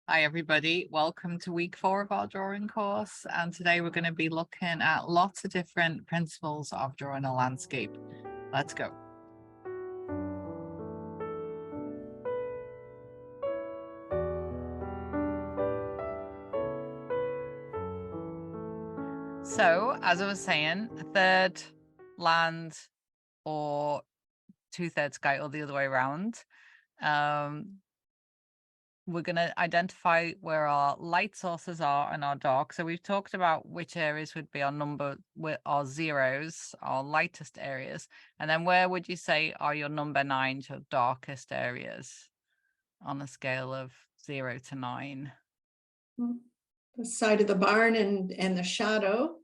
Hi everybody, welcome to week 4 of our drawing course, and today we're going to be looking at lots of different principles of drawing a landscape. Let's go. So, as I was saying, a third land or 2/3 sky or the other way around. We're going to identify where our light sources are and our dark. So we've talked about which areas would be our number with our zeros, our lightest areas. And then where would you say are your number 9, your darkest areas on a scale of 0 to 9? The side of the barn and the shadow.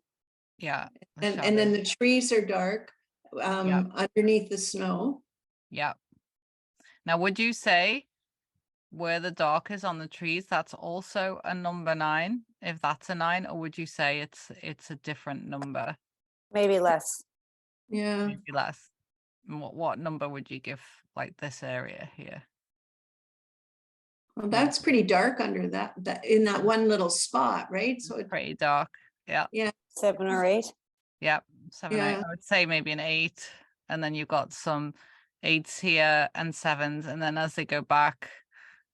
Yeah. And then the trees are dark Yeah. underneath the snow. Yeah. Now, would you say where the dark is on the trees, that's also a number 9, if that's a 9, or would you say it's a different number? Maybe less. Yeah. Maybe less. What number would you give like this area here? Well, that's pretty dark under that in that one little spot, right? So it's Pretty dark. Yeah. Yeah. 7 or 8. Yeah. 7, 8. Yeah. I would say maybe an 8. And then you've got some 8s here and 7s. And then as they go back,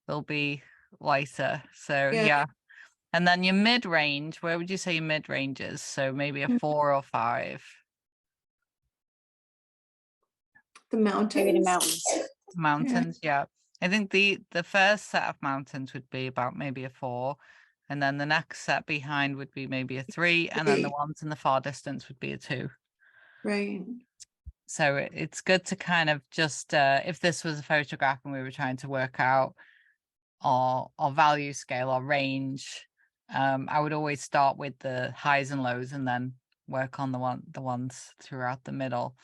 they'll be lighter. So yeah. And then your mid-range, where would you say your mid-range is? So maybe a 4 or 5. The mountains. Maybe the mountains. Mountains, yeah. I think the first set of mountains would be about maybe a 4, and then the next set behind would be maybe a 3, and then the ones in the far distance would be a 2. Right. So it's good to kind of just if this was a photograph and we were trying to work out our value scale, our range, I would always start with the highs and lows and then work on the ones throughout the middle.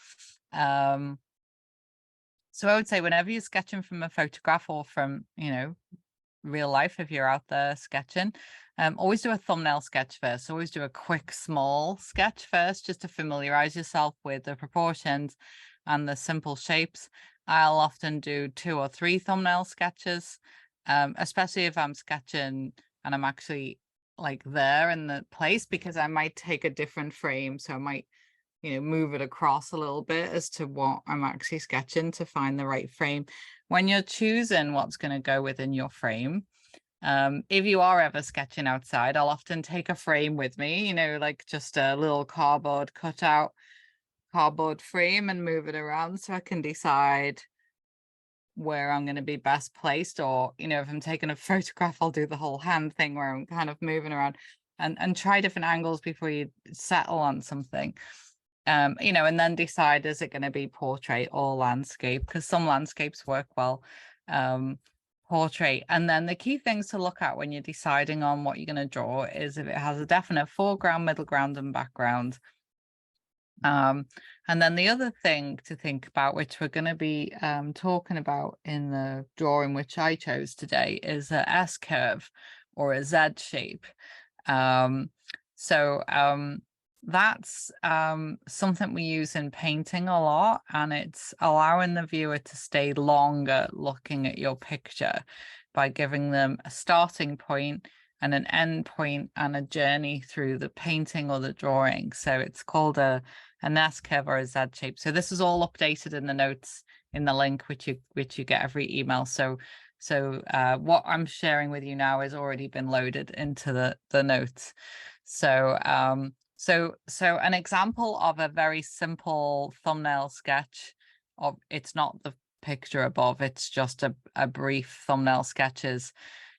So I would say whenever you're sketching from a photograph or from, real life, if you're out there sketching, always do a thumbnail sketch first. Always do a quick, small sketch first, just to familiarize yourself with the proportions and the simple shapes. I'll often do 2 or 3 thumbnail sketches, especially if I'm sketching and I'm actually like there in the place, because I might take a different frame. So I might move it across a little bit as to what I'm actually sketching to find the right frame. When you're choosing what's going to go within your frame, if you are ever sketching outside, I'll often take a frame with me, like just a little cardboard cutout cardboard frame, and move it around so I can decide where I'm going to be best placed. Or, if I'm taking a photograph, I'll do the whole hand thing where I'm kind of moving around and try different angles before you settle on something. And then decide, is it going to be portrait or landscape? Because some landscapes work well, portrait. And then the key things to look at when you're deciding on what you're going to draw is if it has a definite foreground, middle ground, and background. And then the other thing to think about, which we're going to be talking about in the drawing which I chose today, is a S curve or a Z shape. That's something we use in painting a lot, and it's allowing the viewer to stay longer looking at your picture by giving them a starting point and an end point and a journey through the painting or the drawing. So it's called an S curve or a Z shape. So this is all updated in the notes in the link which you get every email. So what I'm sharing with you now has already been loaded into the notes. So an example of a very simple thumbnail sketch of, it's not the picture above, it's just a brief thumbnail sketches,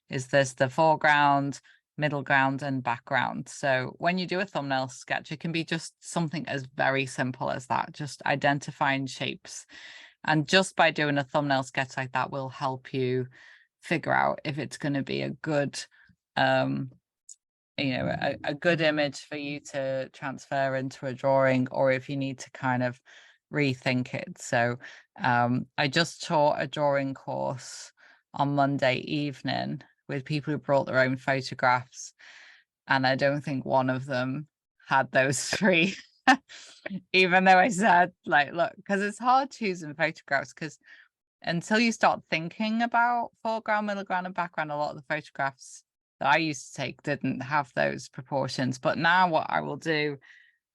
is this the foreground, middle ground, and background. So when you do a thumbnail sketch, it can be just something as very simple as that, just identifying shapes. And just by doing a thumbnail sketch like that will help you figure out if it's going to be a good a good image for you to transfer into a drawing, or if you need to kind of rethink it. So I just taught a drawing course on Monday evening with people who brought their own photographs, and I don't think one of them had those 3 even though I said, like, look, because it's hard choosing photographs, because until you start thinking about foreground, middle ground, and background, a lot of the photographs that I used to take didn't have those proportions. But now what I will do,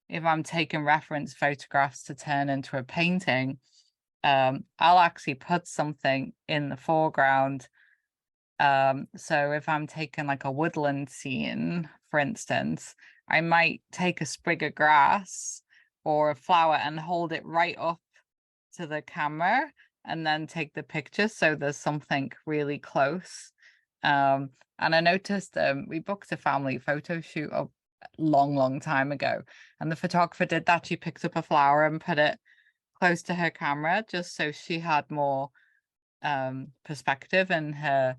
if I'm taking reference photographs to turn into a painting, I'll actually put something in the foreground. So if I'm taking like a woodland scene, for instance, I might take a sprig of grass or a flower and hold it right up to the camera and then take the picture, so there's something really close. And I noticed we booked a family photo shoot a long time ago, and the photographer did that. She picked up a flower and put it close to her camera just so she had more perspective in her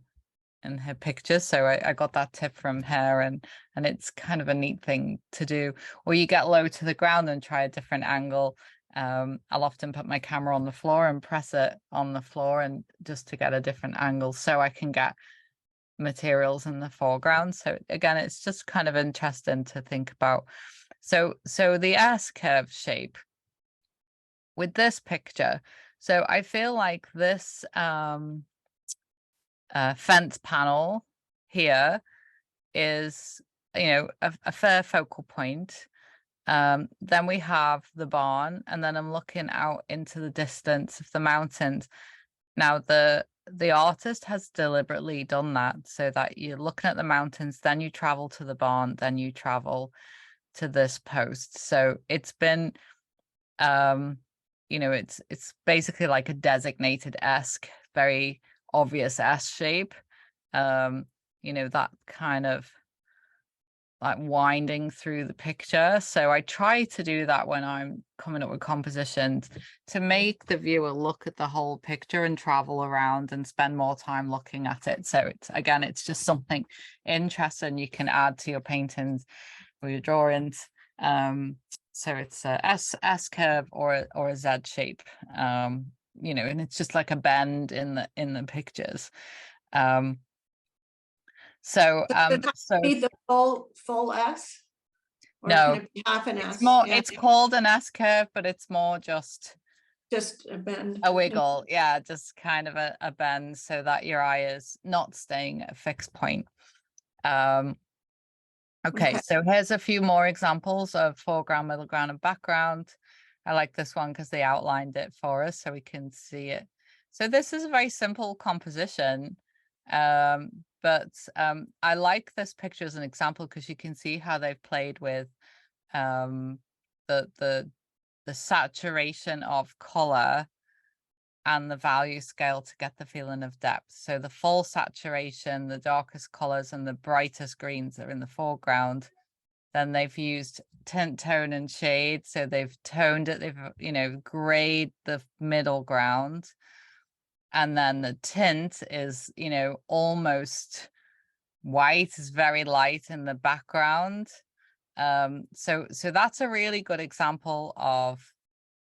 pictures. So I got that tip from her, and it's kind of a neat thing to do. Or you get low to the ground and try a different angle. I'll often put my camera on the floor and press it on the floor, and just to get a different angle so I can get materials in the foreground. So again, it's just kind of interesting to think about. So the S curve shape with this picture. So I feel like this fence panel here is, you know, a fair focal point. Then we have the barn, and then I'm looking out into the distance of the mountains. Now the artist has deliberately done that so that you're looking at the mountains, then you travel to the barn, then you travel to this post. So it's been you know, it's basically like a designated esque, very obvious S shape. You know, that kind of like winding through the picture. So I try to do that when I'm coming up with compositions, to make the viewer look at the whole picture and travel around and spend more time looking at it. So it's, again, it's just something interesting you can add to your paintings or your drawings. So it's a S curve or a Z shape, you know, and it's just like a bend in the pictures. So be the full S? Or no, can it be half an it's S? more, Yeah, it's called an S curve, but it's more just just a bend. a wiggle. Yeah, just kind of a bend so that your eye is not staying at a fixed point. Okay, so here's a few more examples of foreground, middle ground, and background. I like this one because they outlined it for us so we can see it. So this is a very simple composition, but I like this picture as an example because you can see how they've played with the saturation of color and the value scale to get the feeling of depth. So the full saturation, the darkest colors and the brightest greens are in the foreground. Then they've used tint, tone, and shade. So they've toned it, they've, you know, grayed the middle ground. And then the tint is, you know, almost white, is very light in the background. So that's a really good example of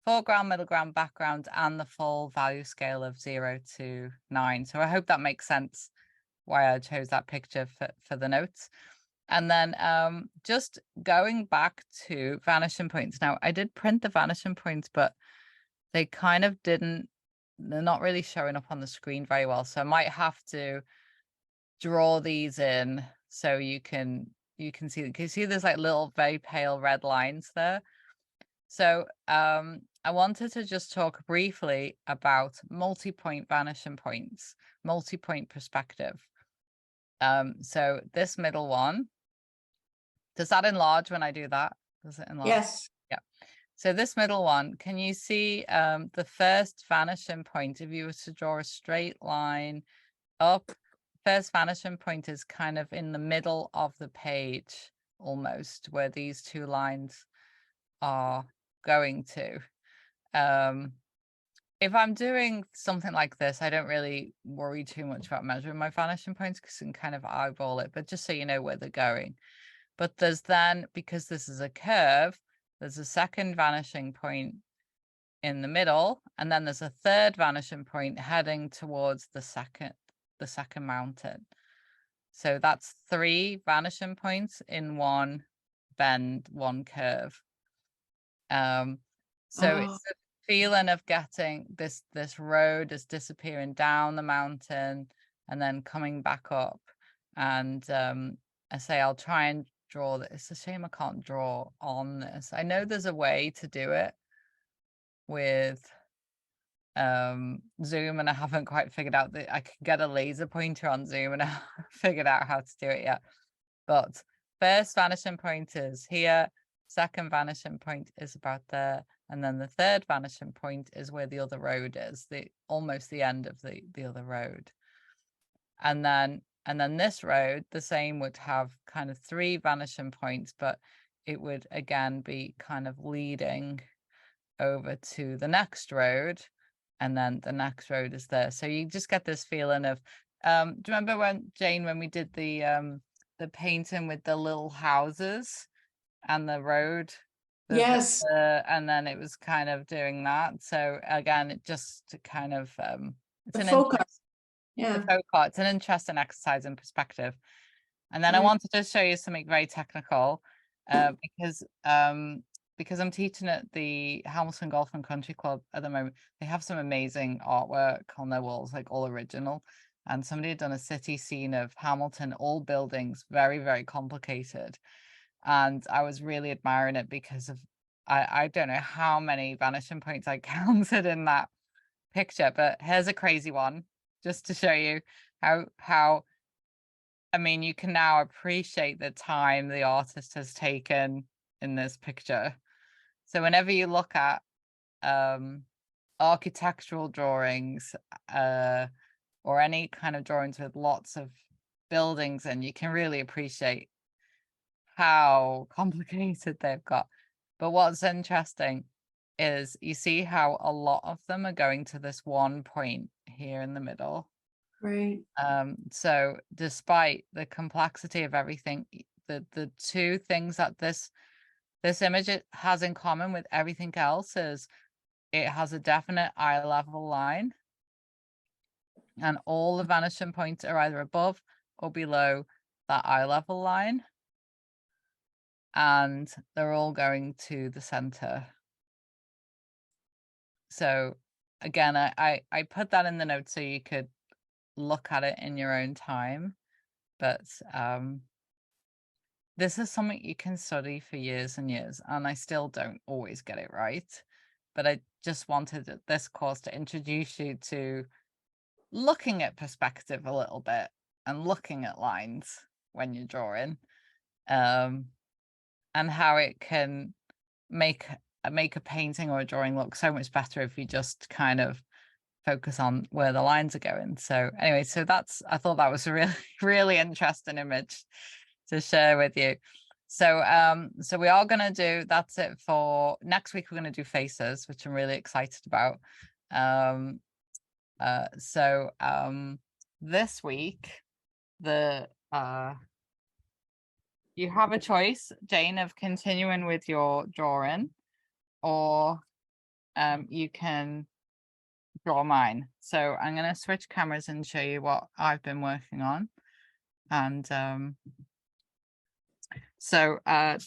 foreground, middle ground, background, and the full value scale of 0 to 9. So I hope that makes sense why I chose that picture for the notes. And then just going back to vanishing points. Now, I did print the vanishing points, but they kind of didn't, they're not really showing up on the screen very well. So I might have to draw these in so you can see, you can see there's like little very pale red lines there. So I wanted to just talk briefly about multi-point vanishing points, multi-point perspective. So this middle one, does that enlarge when I do that? Does it enlarge? Yes. Yeah. So this middle one, can you see the first vanishing point? If you were to draw a straight line up, first vanishing point is kind of in the middle of the page, almost where these two lines are going to. If I'm doing something like this, I don't really worry too much about measuring my vanishing points because I can kind of eyeball it, but just so you know where they're going. But there's then, because this is a curve, there's a second vanishing point in the middle, and then there's a third vanishing point heading towards the second mountain. So that's 3 vanishing points in one bend, one curve. So it's feeling of getting this road is disappearing down the mountain and then coming back up. And I say I'll try and draw this. It's a shame I can't draw on this. I know there's a way to do it with Zoom, and I haven't quite figured out that I can get a laser pointer on Zoom, and I haven't figured out how to do it yet. But first vanishing point is here, second vanishing point is about there, and then the third vanishing point is where the other road is, almost the end of the other road. And then this road, the same, would have kind of 3 vanishing points, but it would again be kind of leading over to the next road, and then the next road is there. So you just get this feeling of, do you remember when, Jane, when we did the painting with the little houses and the road? Yes. And then it was kind of doing that. So again, it just kind of, it's The an folk art. interest, Yeah. the folk art. It's an interesting exercise in perspective. And then I Right. wanted to show you something very technical, because I'm teaching at the Hamilton Golf and Country Club at the moment. They have some amazing artwork on their walls, like all original. And somebody had done a city scene of Hamilton, all buildings, very, very complicated. And I was really admiring it because of, I don't know how many vanishing points I counted in that picture, but here's a crazy one just to show you how I mean, you can now appreciate the time the artist has taken in this picture. So whenever you look at architectural drawings, or any kind of drawings with lots of buildings, and you can really appreciate how complicated they've got. But what's interesting is you see how a lot of them are going to this one point here in the middle. Right. So despite the complexity of everything, the 2 things that this image has in common with everything else is it has a definite eye level line, and all the vanishing points are either above or below that eye level line, and they're all going to the center. So again, I put that in the notes so you could look at it in your own time, but this is something you can study for years and years, and I still don't always get it right. But I just wanted this course to introduce you to looking at perspective a little bit and looking at lines when you're drawing, and how it can make a painting or a drawing look so much better if you just kind of focus on where the lines are going. So anyway, so I thought that was a really, really interesting image to share with you. So so we are going to do, that's it for next week. We're going to do faces, which I'm really excited about. This week, you have a choice, Jane, of continuing with your drawing, or you can draw mine. So I'm going to switch cameras and show you what I've been working on. And so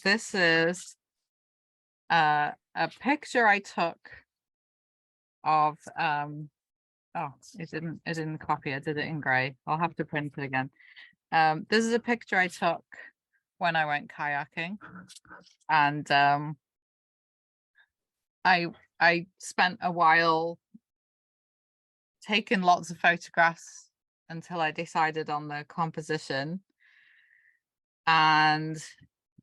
this is a picture I took of oh, it didn't copy. I did it in gray. I'll have to print it again. This is a picture I took when I went kayaking, and I spent a while taking lots of photographs until I decided on the composition, and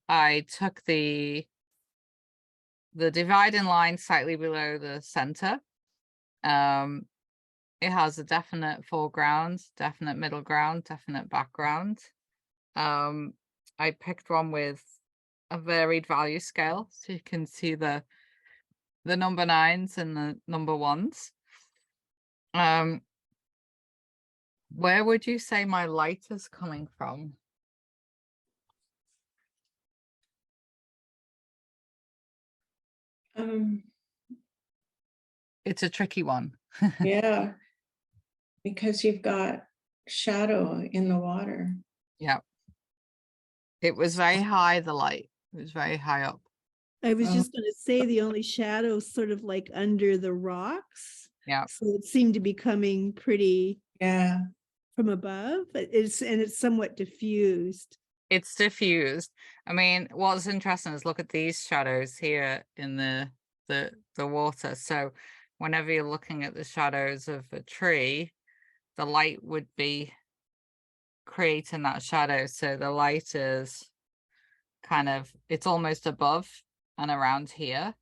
I took the dividing line slightly below the center. It has a definite foreground, definite middle ground, definite background. I picked one with a varied value scale, so you can see the number 9s and the number 1s. Where would you say my light is coming from? It's a tricky one. Yeah, because you've got shadow in the water. Yeah. It was very high, the light. It was very high up. I was Oh. just going to say the only shadows sort of like under the rocks. Yeah. So it seemed to be coming pretty Yeah. from above, but it's somewhat diffused. It's diffused. I mean, what's interesting is look at these shadows here in the water. So whenever you're looking at the shadows of a tree, the light would be creating that shadow. So the light is kind of, it's almost above and around here,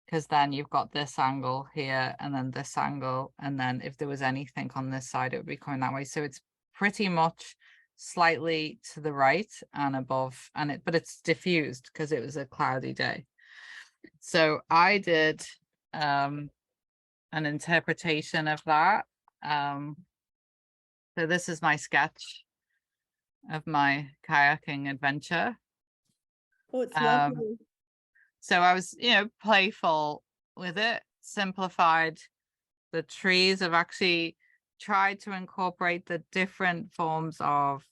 because then you've got this angle here and then this angle, and then if there was anything on this side, it would be coming that way. So it's pretty much slightly to the right and above, and but it's diffused because it was a cloudy day. So I did an interpretation of that. So this is my sketch of my kayaking adventure. Oh, it's lovely. So I was, playful with it, simplified the trees. I've actually tried to incorporate the different forms of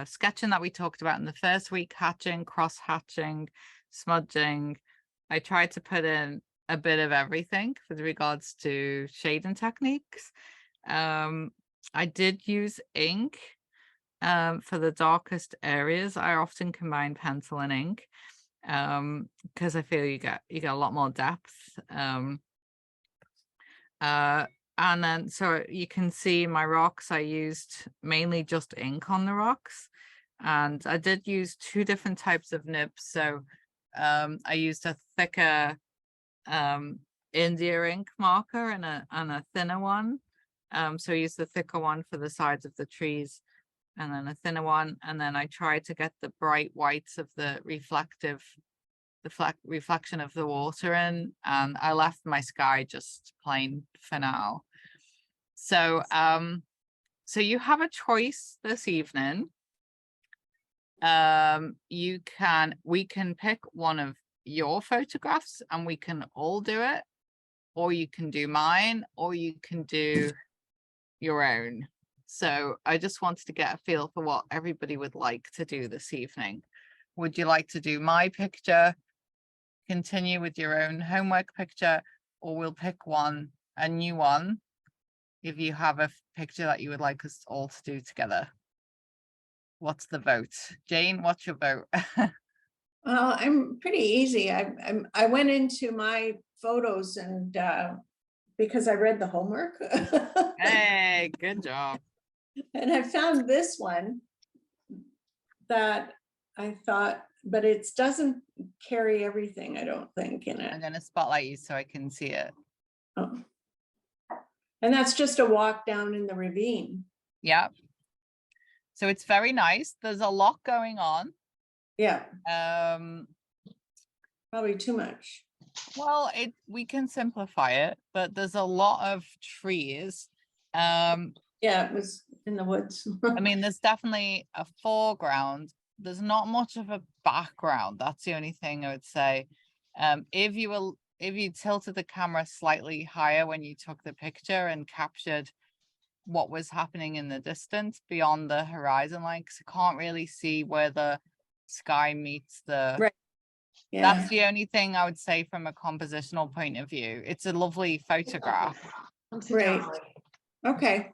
sketching that we talked about in the first week: hatching, cross hatching, smudging. I tried to put in a bit of everything with regards to shading techniques. I did use ink for the darkest areas. I often combine pencil and ink because I feel you get a lot more depth. And then so you can see my rocks, I used mainly just ink on the rocks, and I did use 2 different types of nibs. So I used a thicker India ink marker and a thinner one. So I used the thicker one for the sides of the trees and then a thinner one, and then I tried to get the bright whites of the reflection of the water in, and I left my sky just plain for now. So so you have a choice this evening. We can pick one of your photographs and we can all do it, or you can do mine, or you can do your own. So I just wanted to get a feel for what everybody would like to do this evening. Would you like to do my picture, continue with your own homework picture, or we'll pick a new one if you have a picture that you would like us all to do together? What's the vote? Jane, what's your vote? Well, I'm pretty easy. I went into my photos and because I read the homework. Hey, good job. And I found this one that I thought, but it doesn't carry everything, I don't think, in it. I'm going to spotlight you so I can see it. Oh. And that's just a walk down in the ravine. Yeah. So it's very nice. There's a lot going on. Yeah, Probably too much. Well, we can simplify it, but there's a lot of trees. Yeah, it was in the woods. I mean, there's definitely a foreground. There's not much of a background. That's the only thing I would say. If you tilted the camera slightly higher when you took the picture and captured what was happening in the distance beyond the horizon line, because you can't really see where the sky meets the Right. Yeah. That's the only thing I would say from a compositional point of view. It's a lovely photograph. Right. Okay.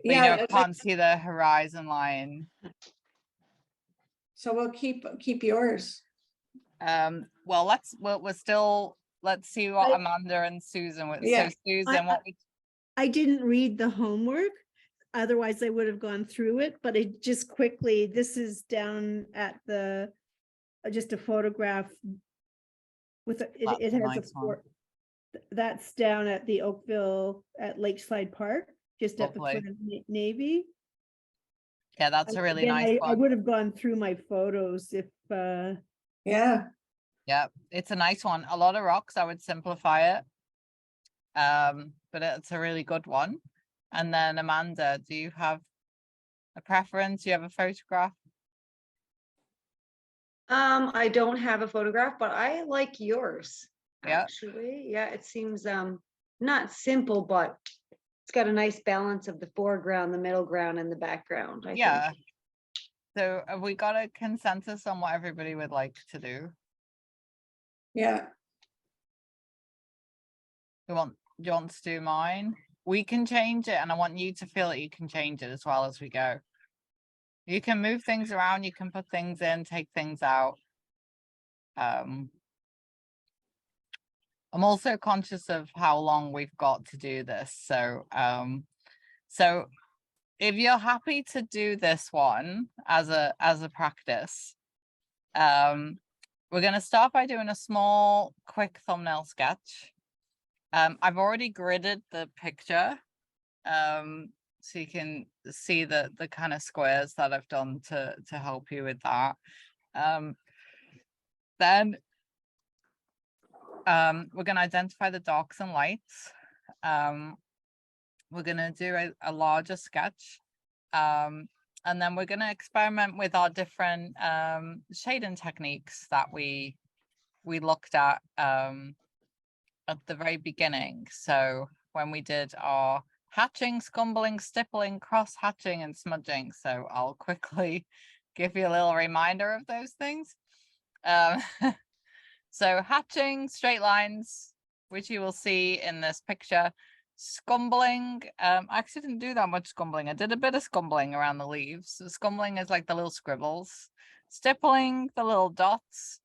But I can't see the horizon line. So we'll keep yours. Well, let's see what Amanda and Susan would. Yeah. So Susan, I didn't read the homework. Otherwise, I would have gone through it, but it just quickly, this is down at the, just a photograph with, it has nice a, that's down at the Oakville at Lakeside Park, just at the foot of Navy. Yeah, that's a really nice one. I would have gone through my photos if, yeah. Yeah, it's a nice one. A lot of rocks, I would simplify it. But it's a really good one. And then Amanda, do you have a preference? Do you have a photograph? I don't have a photograph, but I like yours. Yeah. Actually, yeah, it seems not simple, but it's got a nice balance of the foreground, the middle ground, and the background. I think. So have we got a consensus on what everybody would like to do? Yeah, Do you want to do mine? We can change it, and I want you to feel that you can change it as well as we go. You can move things around, you can put things in, take things out. I'm also conscious of how long we've got to do this. So if you're happy to do this one as a practice, we're going to start by doing a small, quick thumbnail sketch. I've already gridded the picture, so you can see the kind of squares that I've done to help you with that. Then we're going to identify the darks and lights. We're going to do a larger sketch. And then we're going to experiment with our different shading techniques that we looked at the very beginning. So when we did our hatching, scumbling, stippling, cross hatching, and smudging. So I'll quickly give you a little reminder of those things. So hatching, straight lines, which you will see in this picture. Scumbling, I actually didn't do that much scumbling. I did a bit of scumbling around the leaves. So scumbling is like the little scribbles. Stippling, the little dots.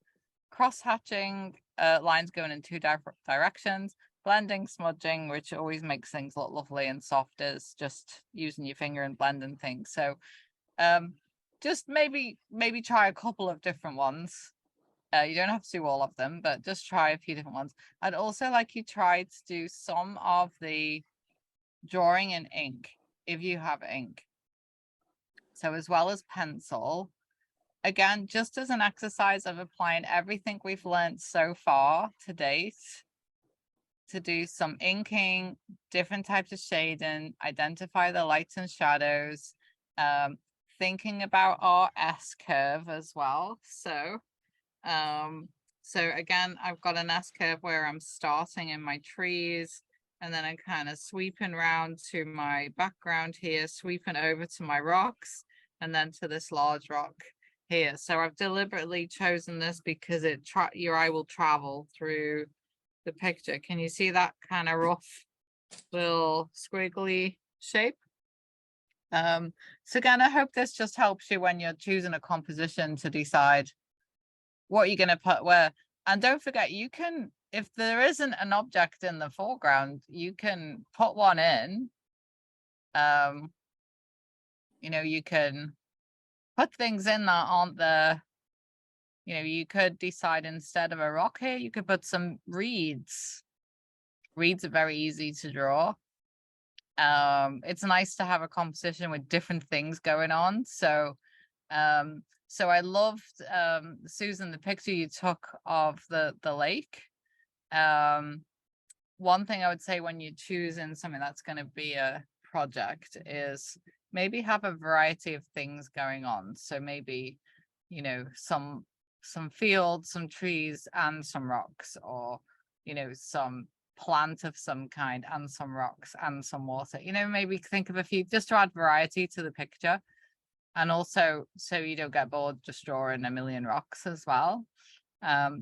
Cross hatching, lines going in two directions. Blending, smudging, which always makes things look lovely and soft, is just using your finger and blending things. So just maybe try a couple of different ones. You don't have to do all of them, but just try a few different ones. I'd also like you try to do some of the drawing in ink, if you have ink. So as well as pencil, again, just as an exercise of applying everything we've learned so far to date, to do some inking, different types of shading, identify the lights and shadows, thinking about our S curve as well. So again, I've got an S curve where I'm starting in my trees, and then I'm kind of sweeping around to my background here, sweeping over to my rocks, and then to this large rock here. So I've deliberately chosen this because your eye will travel through the picture. Can you see that kind of rough little squiggly shape? So again, I hope this just helps you when you're choosing a composition to decide what you're going to put where. And don't forget, you can, if there isn't an object in the foreground, you can put one in. You can put things in that aren't there. You could decide instead of a rock here, you could put some reeds. Reeds are very easy to draw. It's nice to have a composition with different things going on. So I loved, Susan, the picture you took of the lake. One thing I would say when you're choosing something that's going to be a project is maybe have a variety of things going on. So maybe, some fields, some trees, and some rocks, or, some plant of some kind and some rocks and some water. Maybe think of a few just to add variety to the picture. And also, so you don't get bored just drawing a million rocks as well.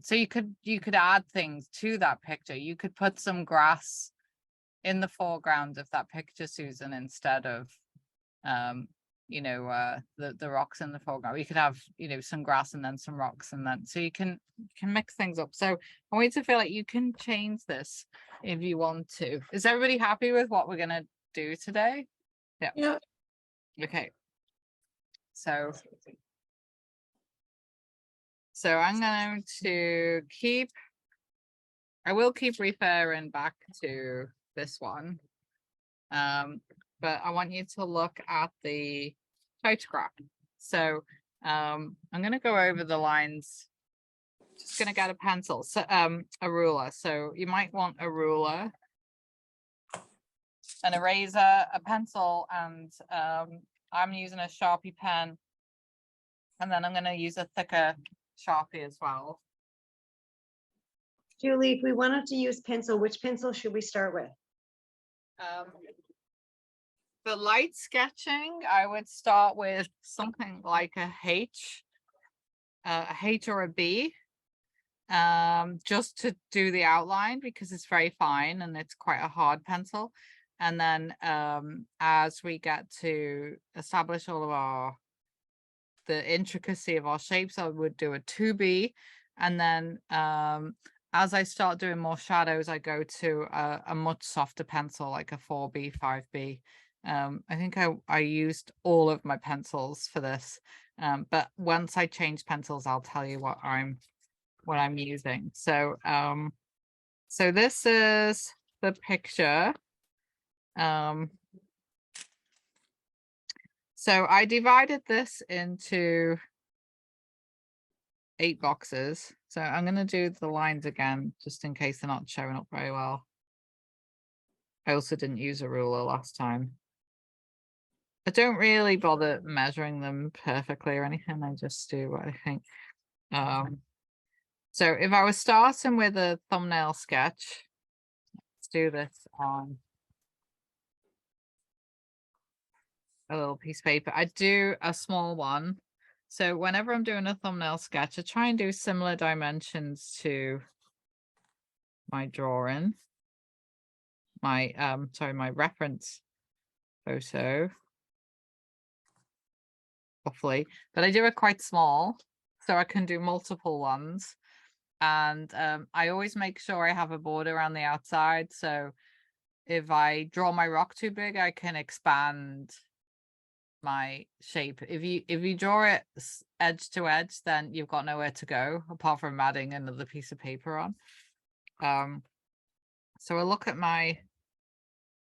So you could add things to that picture. You could put some grass in the foreground of that picture, Susan, instead of the rocks in the foreground. You could have some grass and then some rocks, and then so you can mix things up. So I want you to feel like you can change this if you want to. Is everybody happy with what we're gonna do today? yeah. Okay. So I'm going to I will keep referring back to this one. But I want you to look at the photograph. So I'm going to go over the lines. Just going to get a pencil, so a ruler. So you might want a ruler, an eraser, a pencil, and I'm using a Sharpie pen. And then I'm going to use a thicker Sharpie as well. Julie, if we wanted to use pencil, which pencil should we start with? For light sketching, I would start with something like a H or a B. just to do the outline because it's very fine and it's quite a hard pencil. And then as we get to establish all of the intricacy of our shapes, I would do a 2B. And then as I start doing more shadows, I go to a much softer pencil, like a 4B, 5B. I think I used all of my pencils for this. But once I change pencils, I'll tell you what I'm using. So so this is the picture. So I divided this into 8 boxes. So I'm going to do the lines again, just in case they're not showing up very well. I also didn't use a ruler last time. I don't really bother measuring them perfectly or anything. I just do what I think. So if I was starting with a thumbnail sketch, let's do this on a little piece of paper. I do a small one. So whenever I'm doing a thumbnail sketch, I try and do similar dimensions to my drawing, my my reference photo, hopefully, but I do it quite small so I can do multiple ones. And I always make sure I have a border around the outside. So if I draw my rock too big, I can expand my shape. If you draw it edge to edge, then you've got nowhere to go apart from adding another piece of paper on. So I look at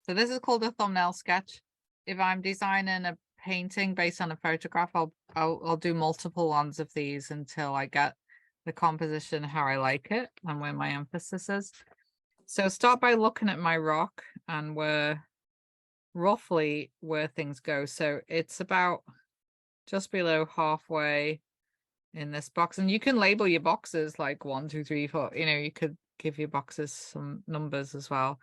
so this is called a thumbnail sketch. If I'm designing a painting based on a photograph, I'll do multiple ones of these until I get the composition how I like it and where my emphasis is. So start by looking at my rock and roughly where things go. So it's about just below halfway in this box, and you can label your boxes like 1, 2, 3, 4. You know, you could give your boxes some numbers as well.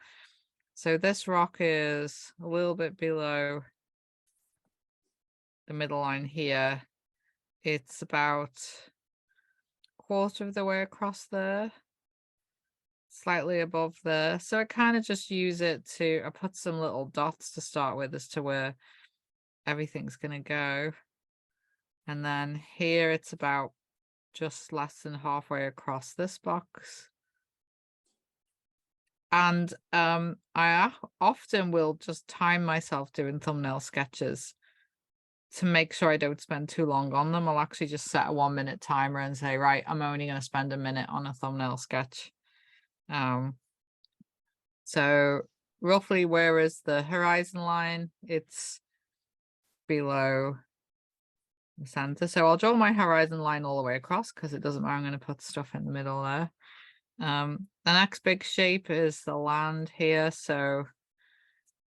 So this rock is a little bit below the middle line here. It's about 1/4 of the way across there, slightly above there. So I kind of just use it to, I put some little dots to start with as to where everything's going to go. And then here it's about just less than halfway across this box. And I often will just time myself doing thumbnail sketches to make sure I don't spend too long on them. I'll actually just set a 1-minute timer and say, right, I'm only going to spend a minute on a thumbnail sketch. So roughly where is the horizon line? It's below the center. So I'll draw my horizon line all the way across because it doesn't matter. I'm going to put stuff in the middle there. The next big shape is the land here. So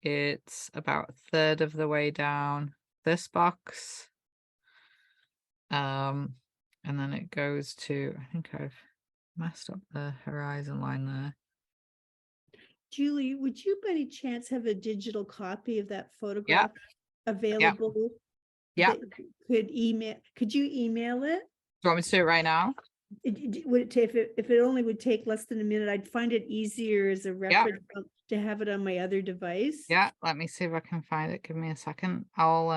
it's about 1/3 of the way down this box. And then it goes to, I think I've messed up the horizon line there. Julie, would you by any chance have a digital copy of that photograph available? Yeah. that could you email it? Do you want me to do it right now? Would it take, if it only would take less than a minute, I'd find it easier as a reference to have it on my other device. Yeah, let me see if I can find it. Give me a second. I'll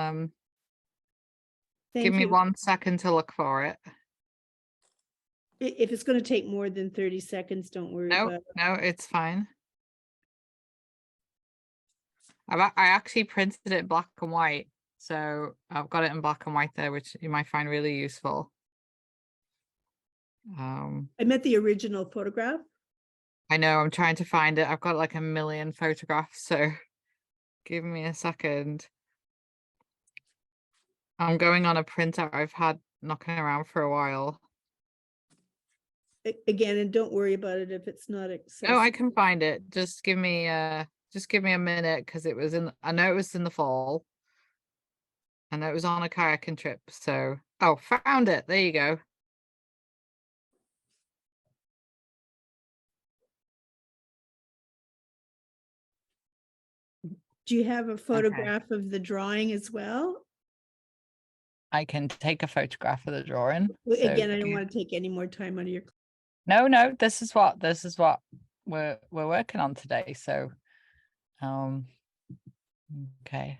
Thank give me you. 1 second to look for it. If it's going to take more than 30 seconds, don't worry No, about it. no, it's fine. I actually printed it black and white, so I've got it in black and white there, which you might find really useful. I meant the original photograph. I know, I'm trying to find it. I've got like a million photographs, so give me a second. I'm going on a printout I've had knocking around for a while. Again, and don't worry about it if it's not accessible. No, I can find it. Just give me a minute because it was I know it was in the fall. I know it was on a kayaking trip. So, oh, found it. There you go. Do you have a photograph of the drawing as well? I can take a photograph of the drawing. Again, I don't want to take any more time out of your No, this is what we're working on today. So, okay.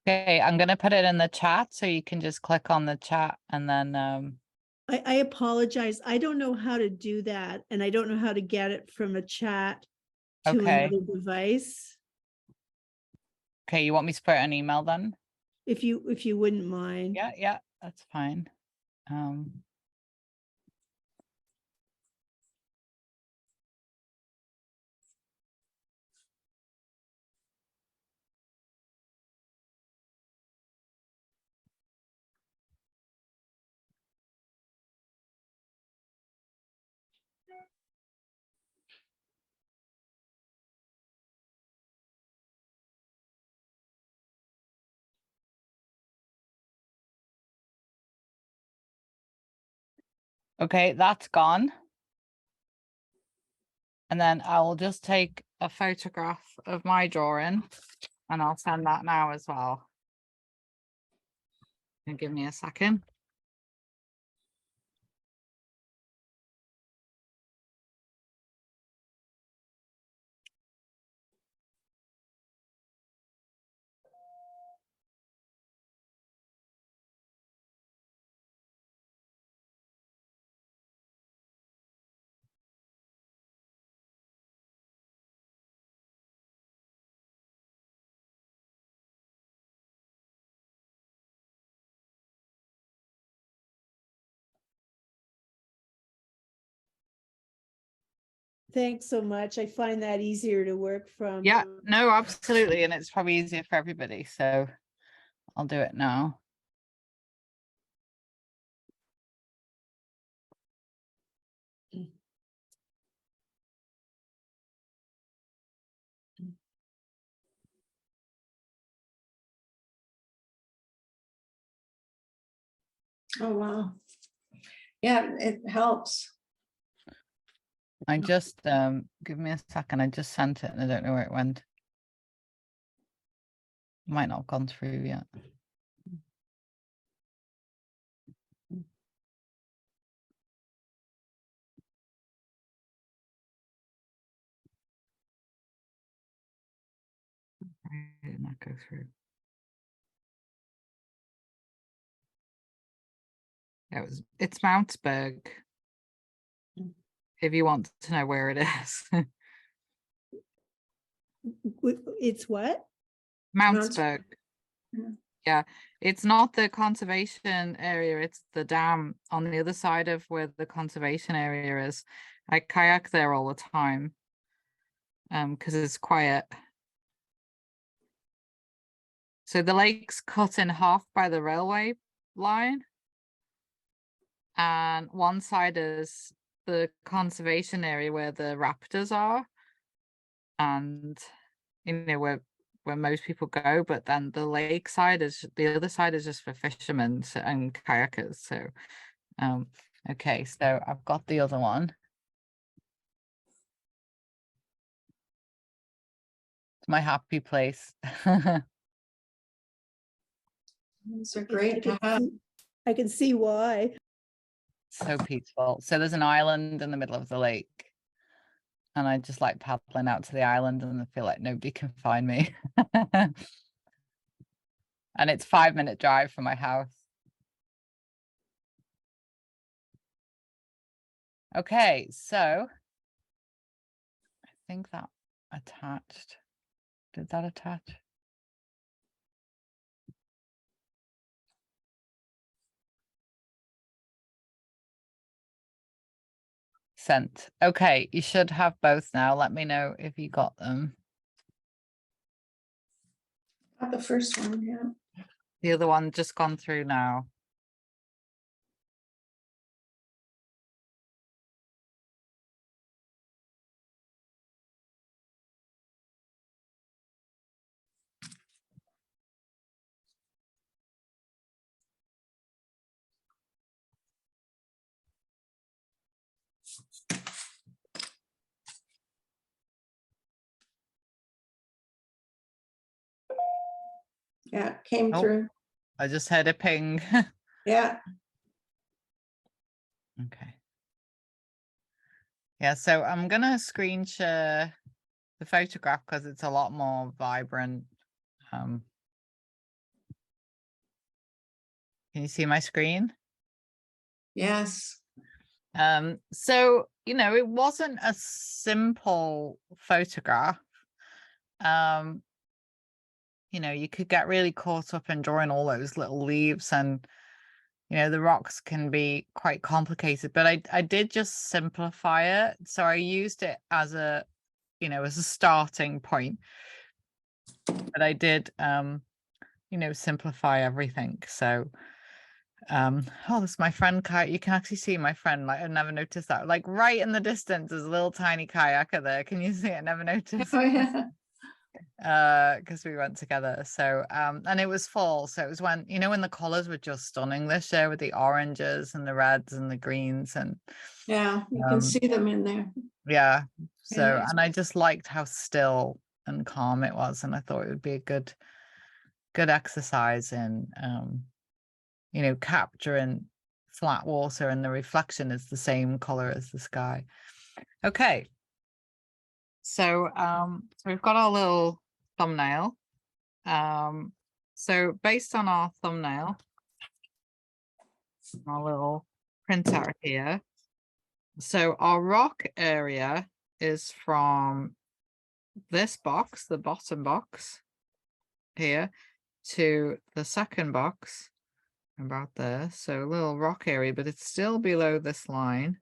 Okay, I'm gonna put it in the chat so you can just click on the chat and then I apologize. I don't know how to do that, and I don't know how to get it from a chat to Okay. another device. okay, you want me to put an email then? If you wouldn't mind. Yeah, that's fine. Okay, that's gone. And then I'll just take a photograph of my drawing and I'll send that now as well. And give me a second. Thanks so much. I find that easier to work from. Yeah, no, absolutely. And it's probably easier for everybody. So I'll do it now. Oh, wow. Yeah, it helps. I just give me a second. I just sent it and I don't know where it went. Might not have gone through yet. Why did not go through? Yeah, it's Mountberg. If you want to know where it is. It's what? Mountberg. Yeah. Yeah, it's not the conservation area, it's the dam on the other side of where the conservation area is. I kayak there all the time because it's quiet. So the lake's cut in half by the railway line, and one side is the conservation area where the raptors are, and you know where most people go, but then the lake side is the other side is just for fishermen and kayakers. So okay, so I've got the other one. It's my happy place. These are great to have. I can see why. So peaceful. So there's an island in the middle of the lake. And I just like paddling out to the island and I feel like nobody can find me. And it's 5-minute drive from my house. Okay, so I think that attached. Did that attach? Sent. Okay, you should have both now. Let me know if you got them. Got the first one, yeah. The other one just gone through now. Yeah, it came Oh. through. I just heard a ping. Yeah, Okay. Yeah, so I'm gonna screen share the photograph because it's a lot more vibrant. Can you see my screen? yes. So, you know, it wasn't a simple photograph. You know, you could get really caught up in drawing all those little leaves, and you know, the rocks can be quite complicated, but I did just simplify it. So I used it as a, you know, as a starting point, but I did you know, simplify everything. So oh, this is my friend kayak. You can actually see my friend, like, I never noticed that, like right in the distance there's a little tiny kayaker there. Can you see it? I never noticed. Oh, yeah. Because we went together. So and it was fall, so it was when, you know, when the colors were just stunning this year with the oranges and the reds and the greens, and Yeah, you can see them in there. yeah. So Yeah. and I just liked how still and calm it was, and I thought it would be a good exercise in you know, capturing flat water, and the reflection is the same color as the sky. Okay, so so we've got our little thumbnail. So based on our thumbnail, our little printout here, so our rock area is from this box, the bottom box here, to the second box about there. So a little rock area, but it's still below this line.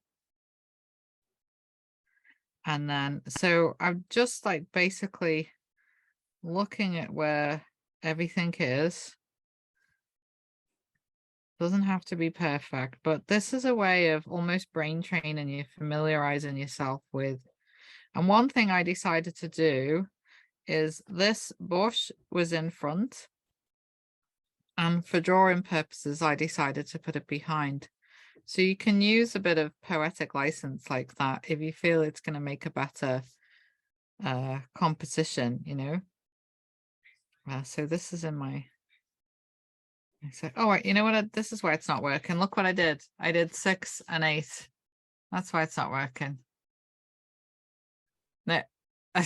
And then, so I'm just like basically looking at where everything is. Doesn't have to be perfect, but this is a way of almost brain training you, familiarizing yourself with. And one thing I decided to do is this bush was in front, and for drawing purposes, I decided to put it behind. So you can use a bit of poetic license like that if you feel it's going to make a better composition, you know. So this is in my, I said, oh, you know what, this is why it's not working. Look what I did 6 and 8. That's why it's not working. No, I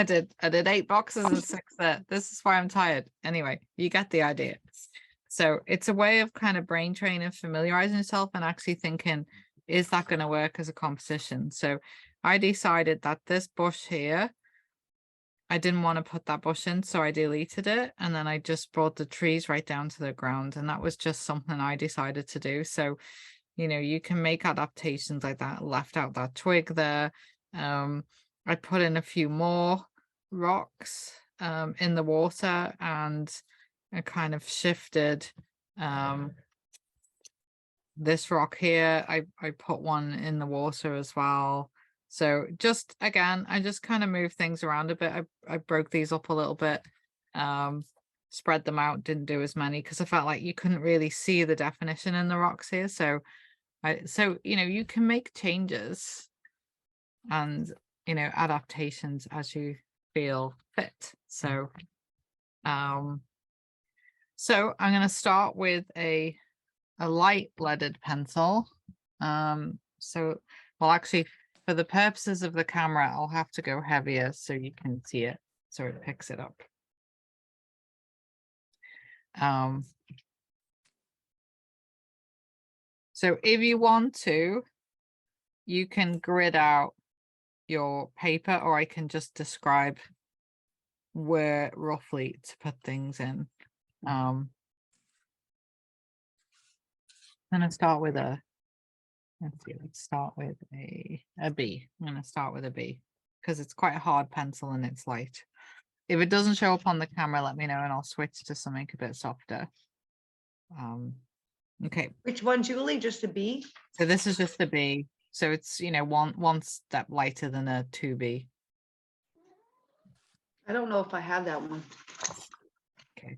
did 8 boxes and 6 there. This is why I'm tired. Anyway, you get the idea. So it's a way of kind of brain training, familiarizing yourself, and actually thinking, is that going to work as a composition? So I decided that this bush here, I didn't want to put that bush in, so I deleted it, and then I just brought the trees right down to the ground, and that was just something I decided to do. So, you know, you can make adaptations like that. Left out that twig there. I put in a few more rocks in the water, and I kind of shifted this rock here. I put one in the water as well. So just, again, I just kind of moved things around a bit. I broke these up a little bit, spread them out, didn't do as many because I felt like you couldn't really see the definition in the rocks here. So you know, you can make changes and, you know, adaptations as you feel fit. So so I'm going to start with a light leaded pencil. So, well, actually, for the purposes of the camera, I'll have to go heavier so you can see it, so it picks it up. So if you want to, you can grid out your paper, or I can just describe where roughly to put things in. I'm going to start with a, let's start with a B. I'm going to start with a B because it's quite a hard pencil and it's light. If it doesn't show up on the camera, let me know and I'll switch to something a bit softer. Okay. Which one, Julie? Just a B? So this is just a B. So it's, you know, one step lighter than a 2B. I don't know if I have that one. Okay.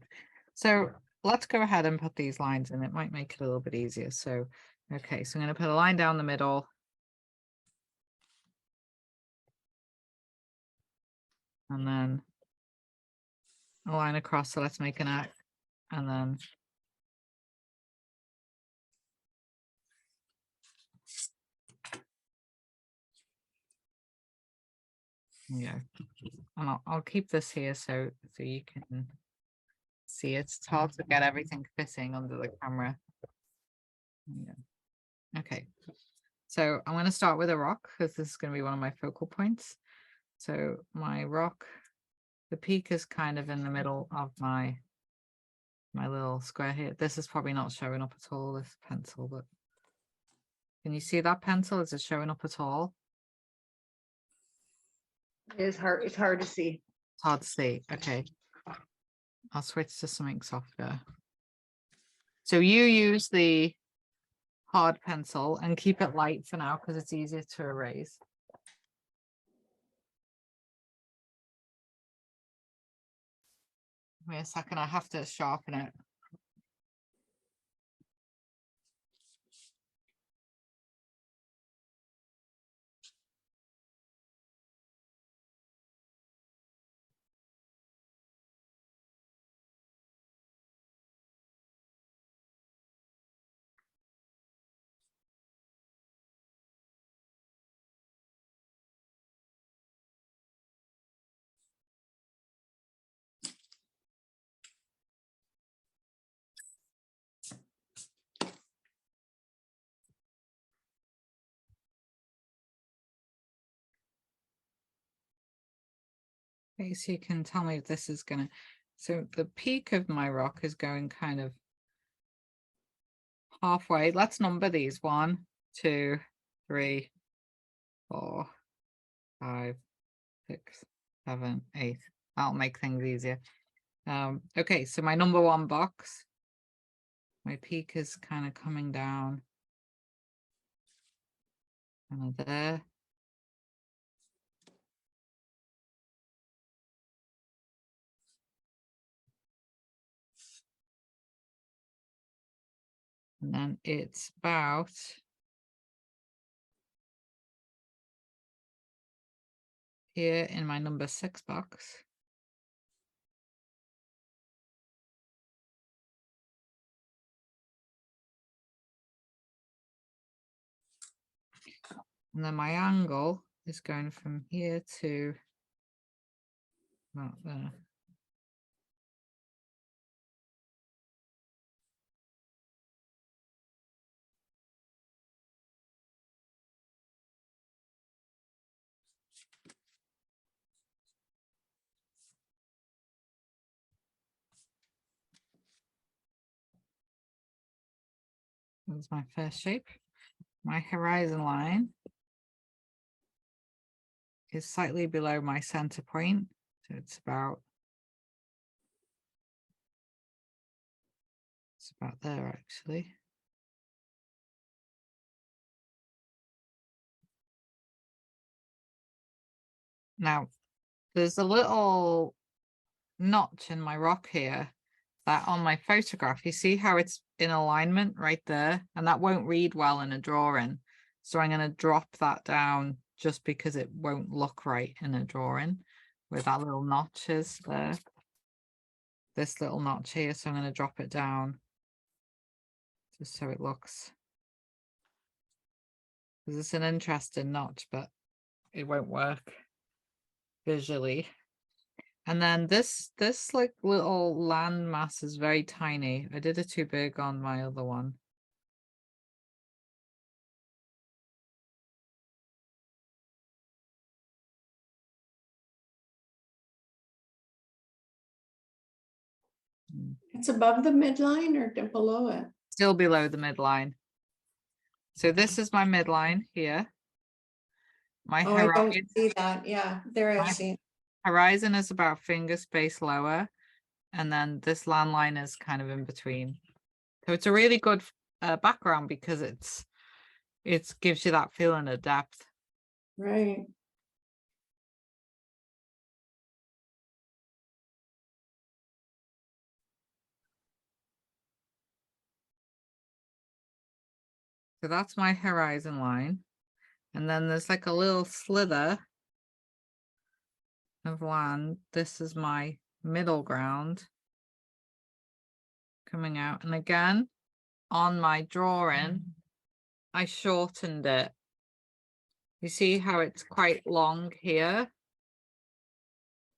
So let's go ahead and put these lines in. It might make it a little bit easier. So, okay. So I'm going to put a line down the middle. and then a line across. So let's make an arc, and then yeah, and I'll keep this here so you can see it. It's hard to get everything fitting under the camera. Yeah. Okay, so I'm going to start with a rock because this is going to be one of my focal points. So my rock, the peak is kind of in the middle of my little square here. This is probably not showing up at all, this pencil, but can you see that pencil? Is it showing up at all? It's hard to see. It's hard to see. Okay. I'll switch to something softer. So you use the hard pencil and keep it light for now because it's easier to erase. Wait a second, I have to sharpen it. Okay, so you can tell me if this is gonna, so the peak of my rock is going kind of halfway. Let's number these 1, 2, 3, 4, 5, 6, 7, 8. That'll make things easier. Okay, so my number 1 box, my peak is kind of coming down kind of there. And then it's about here in my number 6 box. And then my angle is going from here to about there. That's my first shape. My horizon line is slightly below my center point. So it's about there actually. Now, there's a little notch in my rock here that on my photograph, you see how it's in alignment right there, and that won't read well in a drawing. So I'm going to drop that down just because it won't look right in a drawing where that little notch is there. This little notch here, so I'm going to drop it down just so it looks. Because it's an interesting notch, but it won't work visually. And then this like little land mass is very tiny. I did it too big on my other one. It's above the midline or below it? Still below the midline. So this is my midline here. My Oh, I don't horizon, see that. Yeah, there I My- see. horizon is about finger space lower. And then this land line is kind of in between. So it's a really good background because it gives you that feeling of depth. Right. So that's my horizon line. And then there's like a little slither of land. This is my middle ground coming out. And again, on my drawing, I shortened it. You see how it's quite long here?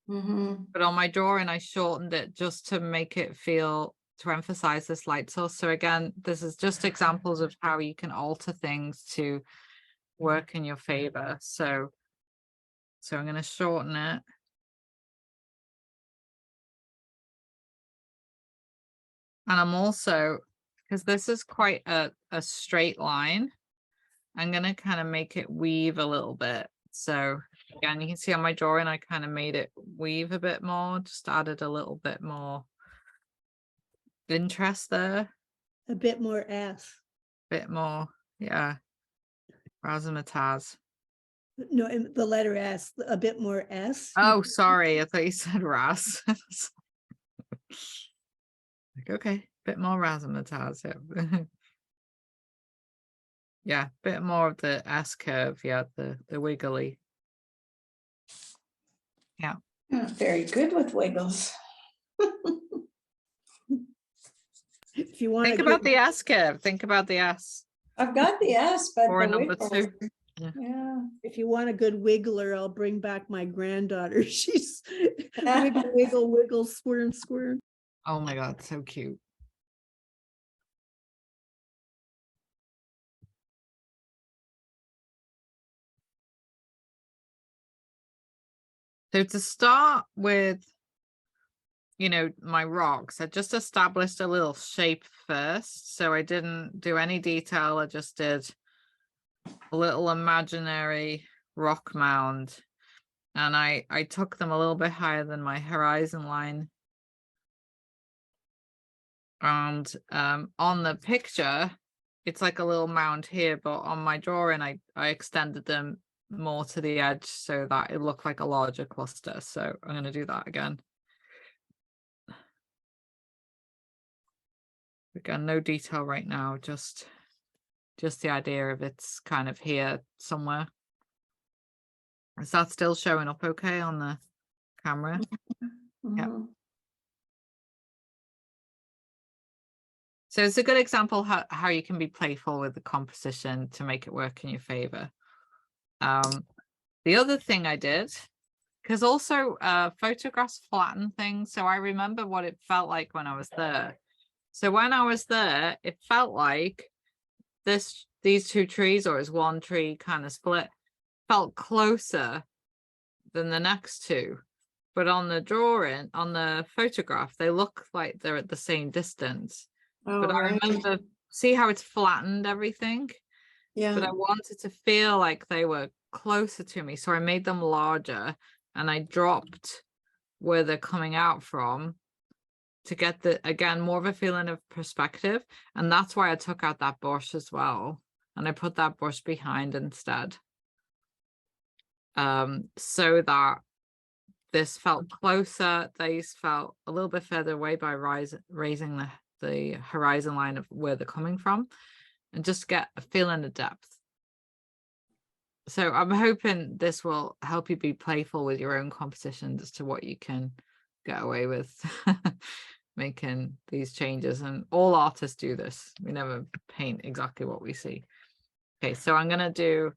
But on my drawing, I shortened it just to make it feel, to emphasize this light source. So again, this is just examples of how you can alter things to work in your favor. So I'm going to shorten it. And I'm also, because this is quite a straight line, I'm going to kind of make it weave a little bit. So again, you can see on my drawing, I kind of made it weave a bit more, just added a little bit more interest there. A bit more S. Bit more, yeah. Razzmatazz. No, the letter S, a bit more S. Oh, sorry. I thought you said Raz. Like, okay, bit more razzmatazz. Yeah. Yeah, bit more of the S curve. Yeah, the wiggly. Yeah. Very good with wiggles. If you want Think to about the S curve. Think about the S. I've got the S, but Or the number wiggles. 2. Yeah. if you want a good wiggler, I'll bring back my granddaughter. She's wiggle, wiggle, wiggle, squirm, squirm. Oh my God, so cute. So to start with, you know, my rocks, I just established a little shape first. So I didn't do any detail. I just did a little imaginary rock mound. And I took them a little bit higher than my horizon line. And on the picture, it's like a little mound here, but on my drawing, I extended them more to the edge so that it looked like a larger cluster. So I'm going to do that again. Again, no detail right now, just the idea of it's kind of here somewhere. Is that still showing up okay on the camera? Yeah. Mhm. So it's a good example how you can be playful with the composition to make it work in your favor. The other thing I did, because also photographs flatten things, so I remember what it felt like when I was there. So when I was there, it felt like these two trees, or as one tree kind of split, felt closer than the next two. But on the drawing, on the photograph, they look like they're at the same distance. But Oh, I right. remember, see how it's flattened everything? Yeah. But I wanted to feel like they were closer to me. So I made them larger and I dropped where they're coming out from to get again, more of a feeling of perspective. And that's why I took out that bush as well. And I put that bush behind instead. So that this felt closer, these felt a little bit further away by raising the horizon line of where they're coming from, and just get a feeling of depth. So I'm hoping this will help you be playful with your own compositions as to what you can get away with making these changes. And all artists do this. We never paint exactly what we see. Okay, so I'm going to do,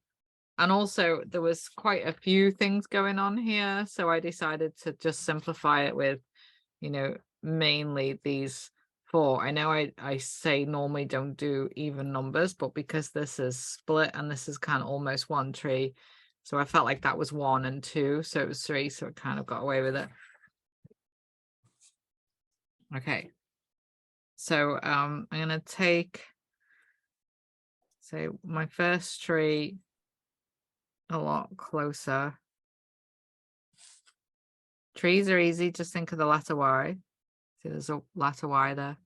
and also there was quite a few things going on here. So I decided to just simplify it with, you know, mainly these 4. I know I say normally don't do even numbers, but because this is split and this is kind of almost one tree, so I felt like that was 1 and 2, so it was 3, so it kind of got away with it. Okay, so I'm gonna take, say, my first tree a lot closer. Trees are easy, just think of the letter Y. See, there's a letter Y there.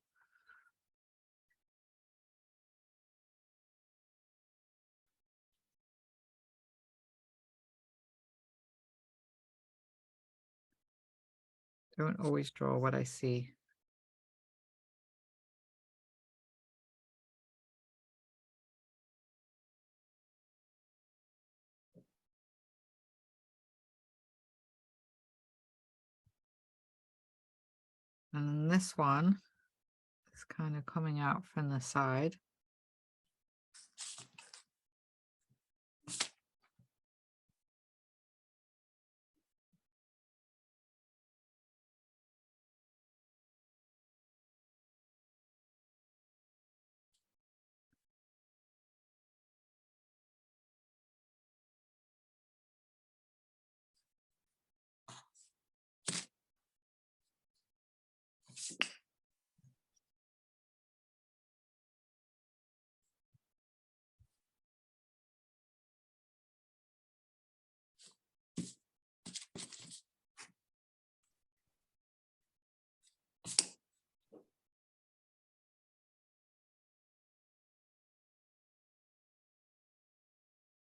Don't always draw what I see. And then this one is kind of coming out from the side.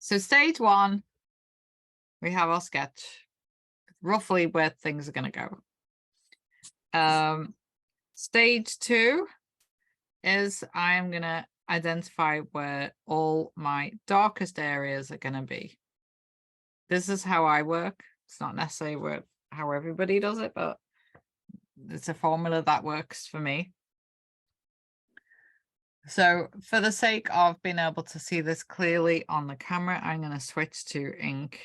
So stage one, we have our sketch, roughly where things are going to go. Stage two is I'm going to identify where all my darkest areas are going to be. This is how I work. It's not necessarily how everybody does it, but it's a formula that works for me. So for the sake of being able to see this clearly on the camera, I'm going to switch to ink.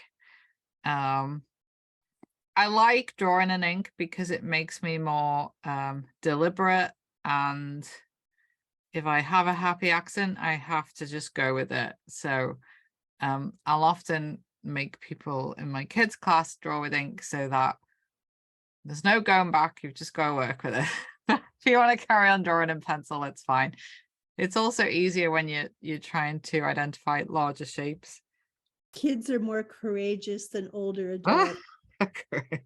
I like drawing in ink because it makes me more deliberate, and if I have a happy accent, I have to just go with it. So I'll often make people in my kids' class draw with ink so that there's no going back. You've just got to work with it. If you want to carry on drawing in pencil, it's fine. It's also easier when you're trying to identify larger shapes. Kids are more courageous than older Ah, adults. okay.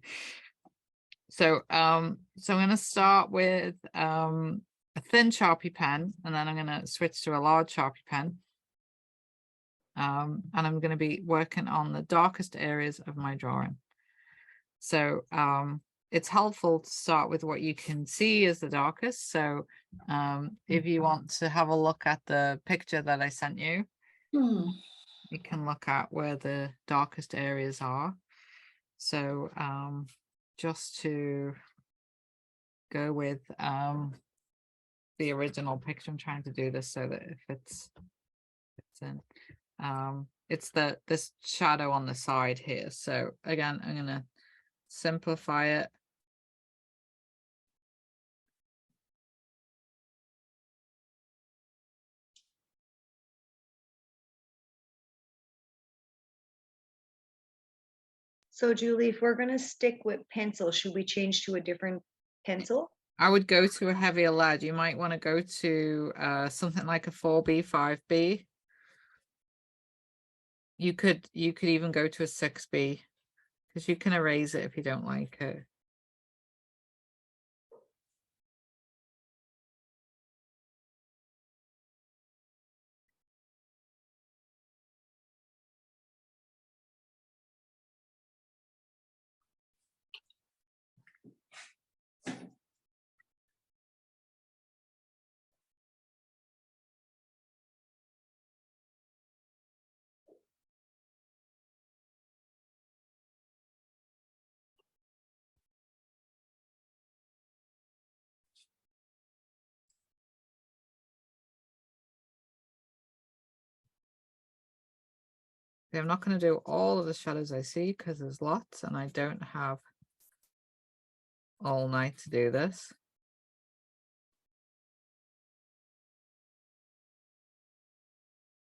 So I'm going to start with a thin Sharpie pen, and then I'm going to switch to a large Sharpie pen. And I'm going to be working on the darkest areas of my drawing. So it's helpful to start with what you can see as the darkest. So if you want to have a look at the picture that I sent you, you can look at where the darkest areas are. So just to go with the original picture, I'm trying to do this so that it fits in. It's this shadow on the side here. So again, I'm going to simplify it. So Julie, if we're gonna stick with pencil, should we change to a different pencil? I would go to a heavier lead. You might want to go to something like a 4B, 5B. You could even go to a 6B, because you can erase it if you don't like it. I'm not going to do all of the shadows I see because there's lots, and I don't have all night to do this.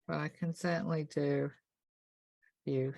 But I can certainly do a few.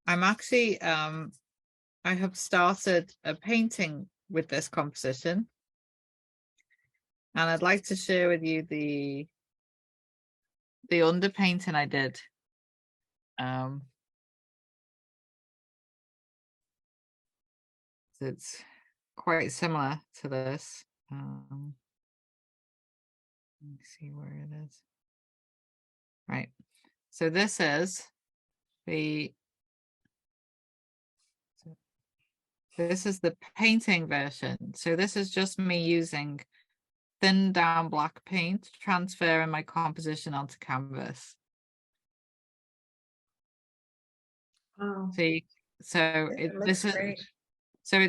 I'm actually, I have started a painting with this composition. And I'd like to share with you the underpainting I did. It's quite similar to this. Let me see where it is. Right. So this is the painting version. So this is just me using thin down black paint, transferring my composition onto canvas. Oh, See, so It this looks is great. so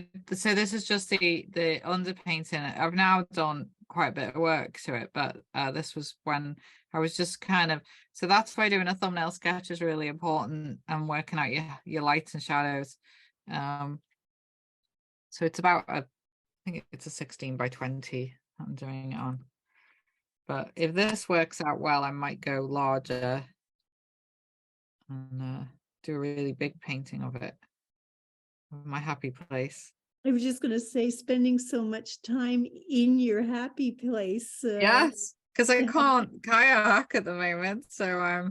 this is just the underpainting. I've now done quite a bit of work to it, but this was when I was just kind of, so that's why doing a thumbnail sketch is really important, and working out your lights and shadows. So it's about I think it's a 16 by 20 I'm doing it on. But if this works out well, I might go larger and do a really big painting of it. Of my happy place. I was just gonna say, spending so much time in your happy place. Yes, because I can't kayak at the moment, so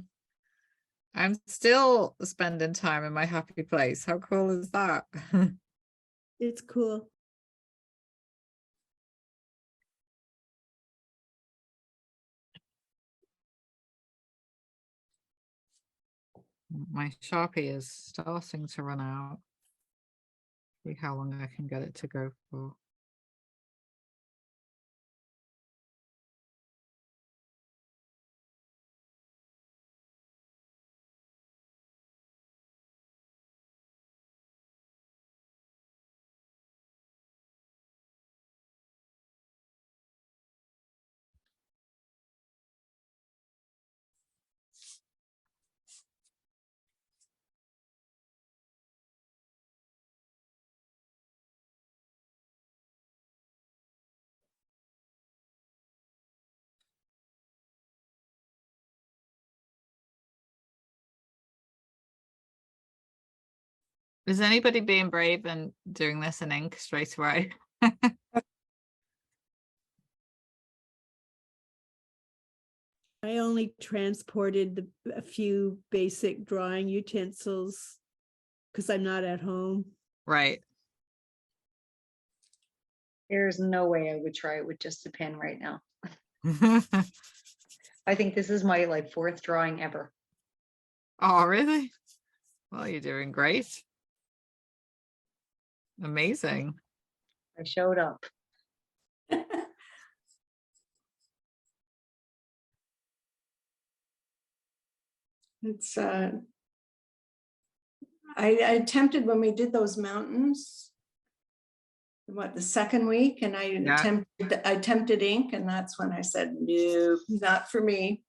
I'm still spending time in my happy place. How cool is that? It's cool. My Sharpie is starting to run out. See how long I can get it to go for. Is anybody being brave and doing this in ink straight away? I only transported a few basic drawing utensils because I'm not at home. Right. There's no way I would try it with just a pen right now. I think this is my like 4th drawing ever. Oh, really? Well, you're doing great. Amazing. I showed up. it's I attempted when we did those mountains, what, the 2nd week, and I attempted ink, and that's when I said, no, not for me.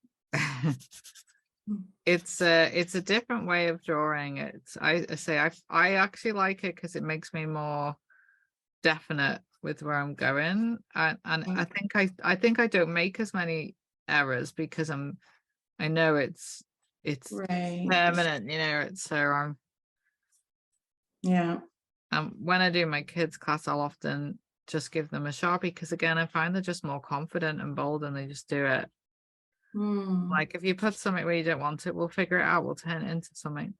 It's a different way of drawing. It's I actually like it because it makes me more definite with where I'm going, and I think I don't make as many errors because I know it's Right. permanent, it's so Yeah. when I do my kids class, I'll often just give them a Sharpie because again I find they're just more confident and bold and they just do it. Like if you put something where you don't want it, we'll figure it out, we'll turn it into something.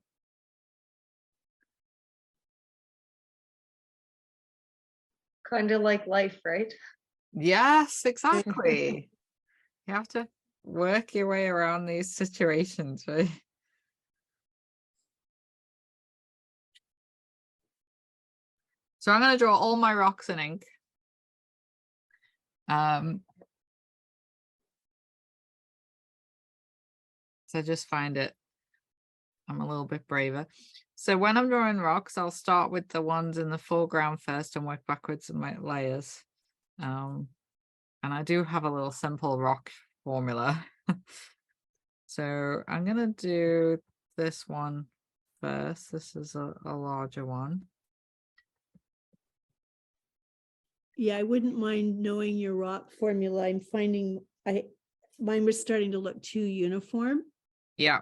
Kind of like life, right? Yes, exactly. You have to work your way around these situations, right? So I'm going to draw all my rocks in ink. So just find it. I'm a little bit braver. So when I'm drawing rocks, I'll start with the ones in the foreground first and work backwards in my layers. And I do have a little simple rock formula. So I'm going to do this one first. This is a larger one. Yeah, I wouldn't mind knowing your rock formula. I'm finding mine was starting to look too uniform. Yeah.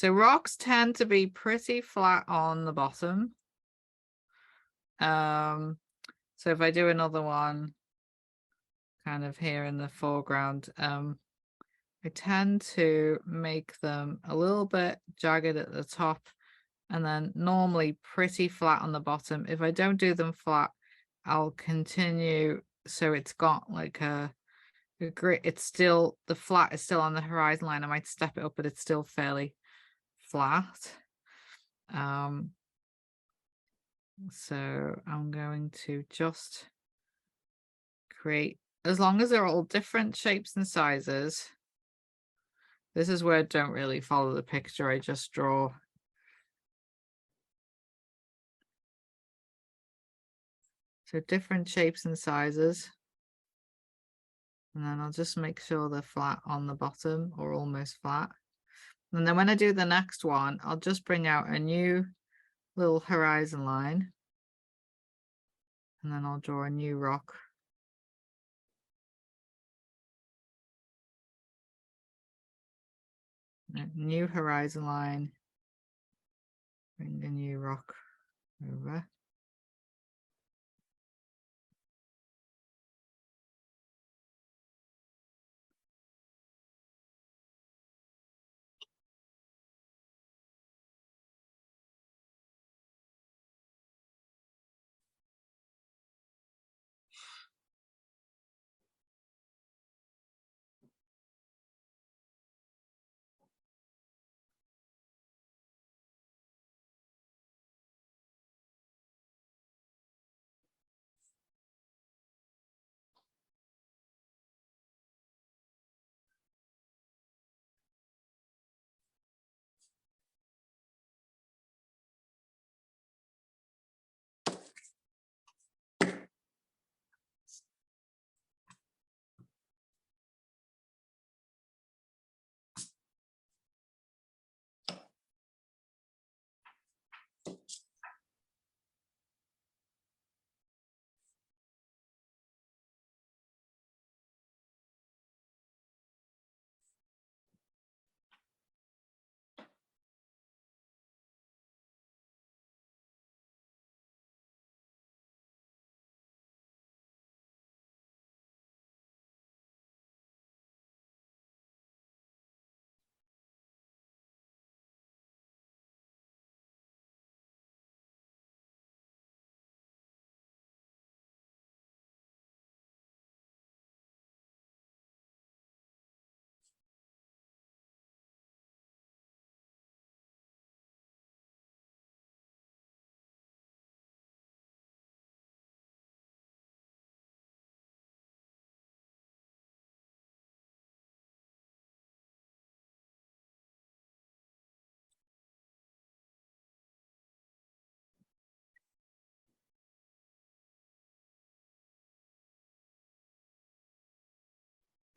So rocks tend to be pretty flat on the bottom. So if I do another one kind of here in the foreground, I tend to make them a little bit jagged at the top and then normally pretty flat on the bottom. If I don't do them flat, I'll continue. So it's got like a grit. It's still, the flat is still on the horizon line. I might step it up, but it's still fairly flat. So I'm going to just create, as long as they're all different shapes and sizes. This is where I don't really follow the picture. I just draw. So different shapes and sizes. And then I'll just make sure they're flat on the bottom or almost flat. And then when I do the next one, I'll just bring out a new little horizon line. And then I'll draw a new rock. New horizon line. Bring a new rock over.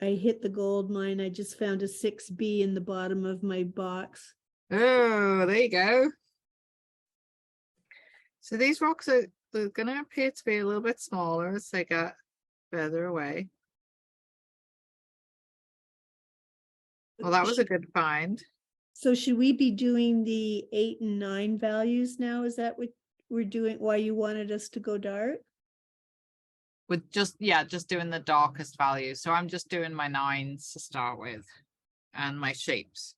I hit the gold mine. I just found a 6B in the bottom of my box. Oh, there you go. So these rocks are, they're going to appear to be a little bit smaller as they get further away. Well, that was a good find. So should we be doing the 8 and 9 values now? Is that what we're doing? Why you wanted us to go dark? With just, yeah, just doing the darkest values. So I'm just doing my 9s to start with and my shapes.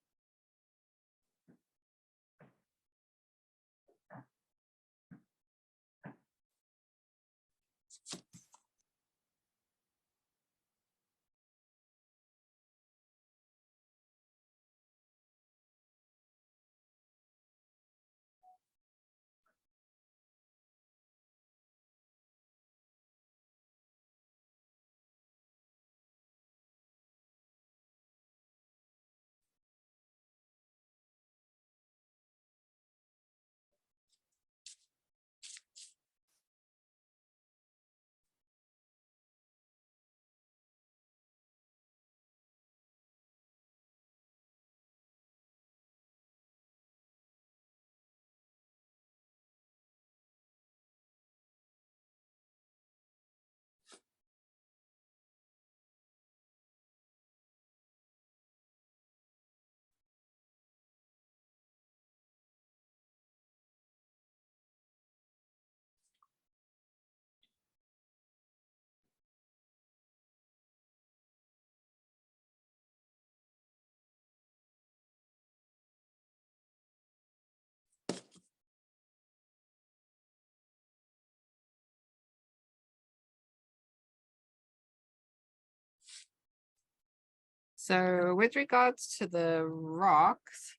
So with regards to the rocks,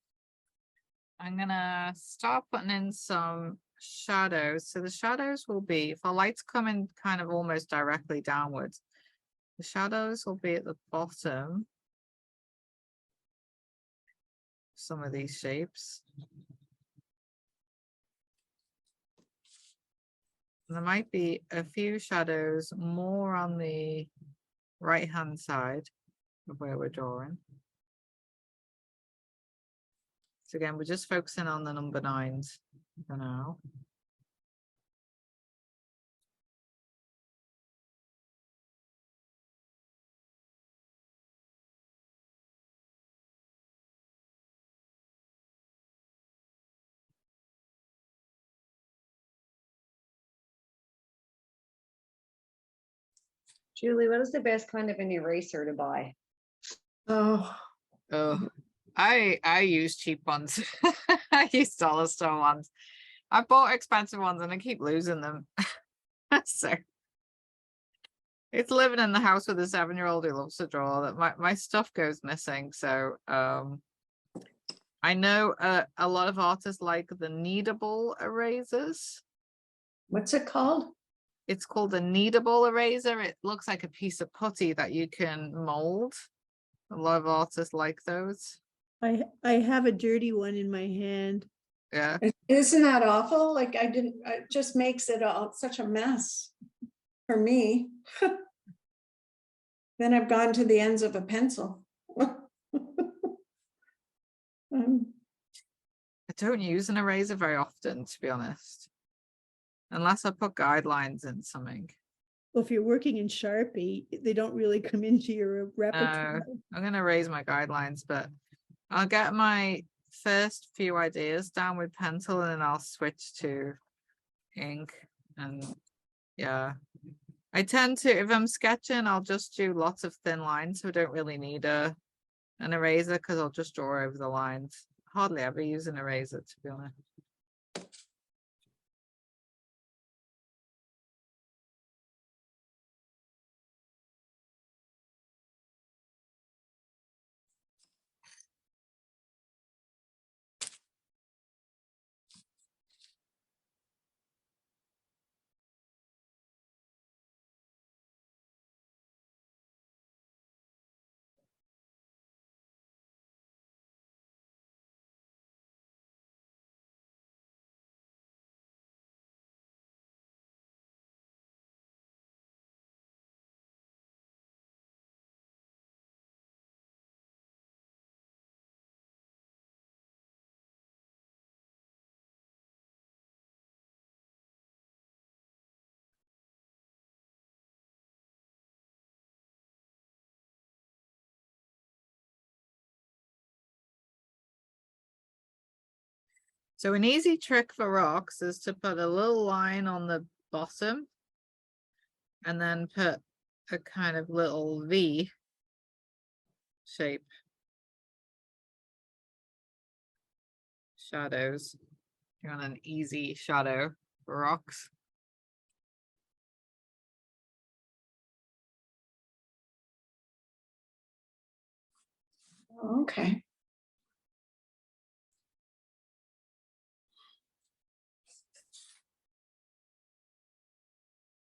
I'm gonna start putting in some shadows. So the shadows will be, if our light's coming kind of almost directly downwards, the shadows will be at the bottom. Some of these shapes. There might be a few shadows more on the right hand side of where we're drawing. So again, we're just focusing on the number 9s for now. Julie, what is the best kind of an eraser to buy? Oh, Oh, I use cheap ones. I use dollar store ones. I bought expensive ones and I keep losing them. So it's living in the house with a 7-year-old who loves to draw that my stuff goes missing. So I know a lot of artists like the kneadable erasers. what's it called? It's called a kneadable eraser. It looks like a piece of putty that you can mold. A lot of artists like those. I have a dirty one in my hand. Yeah. Isn't that awful? Like it just makes it all such a mess for me. Then I've gone to the ends of a pencil. I don't use an eraser very often, to be honest. Unless I put guidelines in something. Well, if you're working in Sharpie, they don't really come into your repertoire. I'm going to raise my guidelines, but I'll get my first few ideas down with pencil and then I'll switch to ink. And yeah, I tend to, if I'm sketching, I'll just do lots of thin lines. So I don't really need an eraser because I'll just draw over the lines. Hardly ever use an eraser, to be honest. So an easy trick for rocks is to put a little line on the bottom and then put a kind of little V shape shadows. You want an easy shadow for rocks. Okay.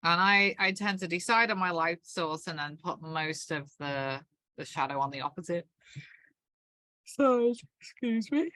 And I tend to decide on my light source and then put most of the shadow on the opposite side. Excuse me.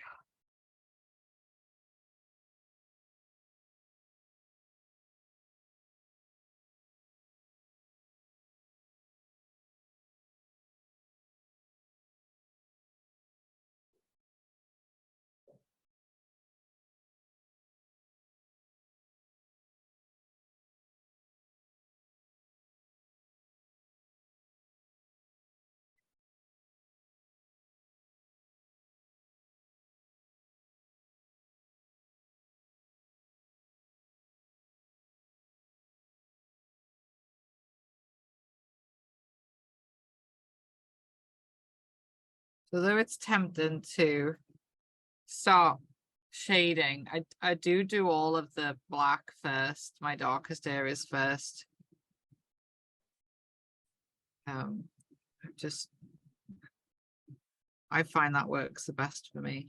So though it's tempting to start shading, I do all of the black first, my darkest areas first. Just I find that works the best for me.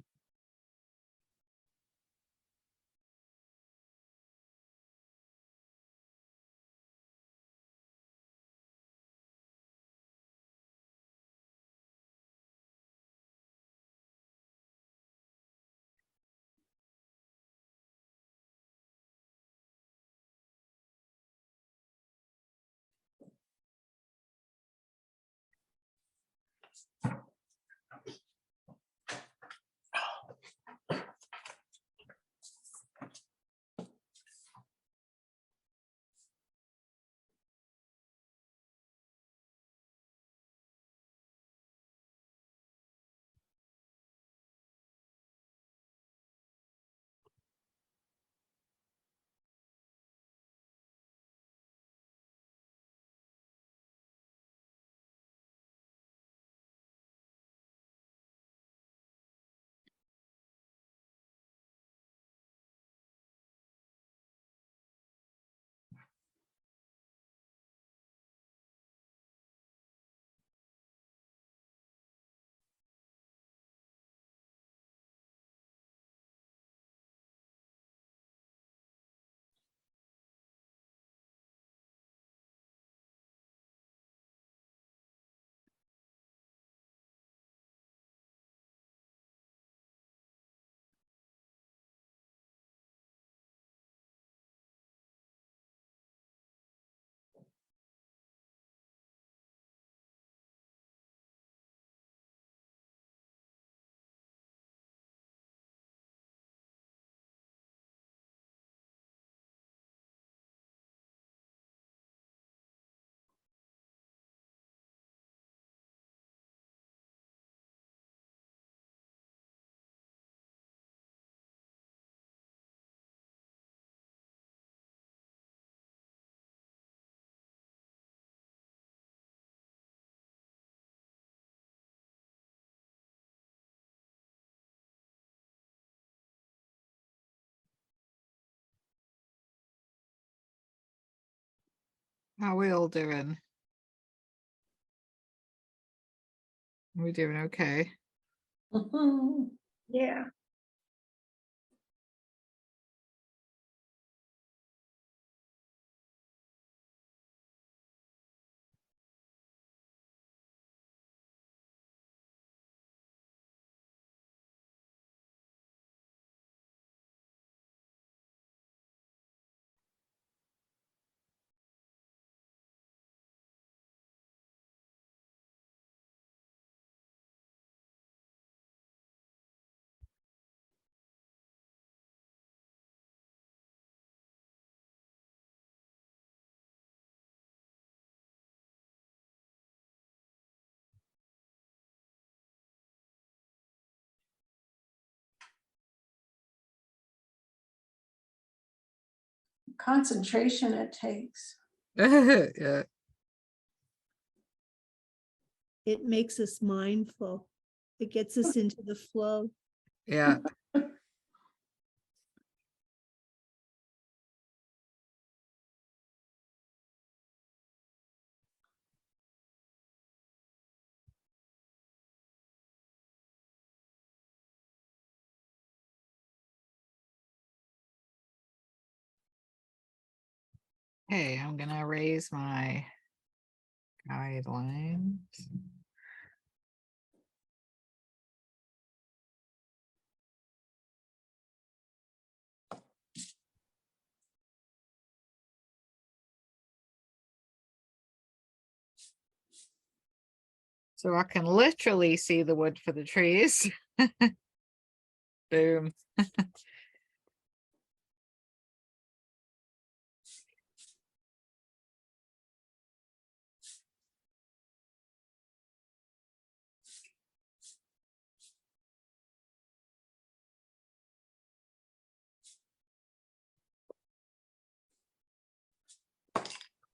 How are we all doing? Are we doing okay? Yeah. Concentration it takes. Yeah. It makes us mindful. It gets us into the flow. Yeah. Okay, I'm gonna raise my guidelines. So I can literally see the wood for the trees. Boom.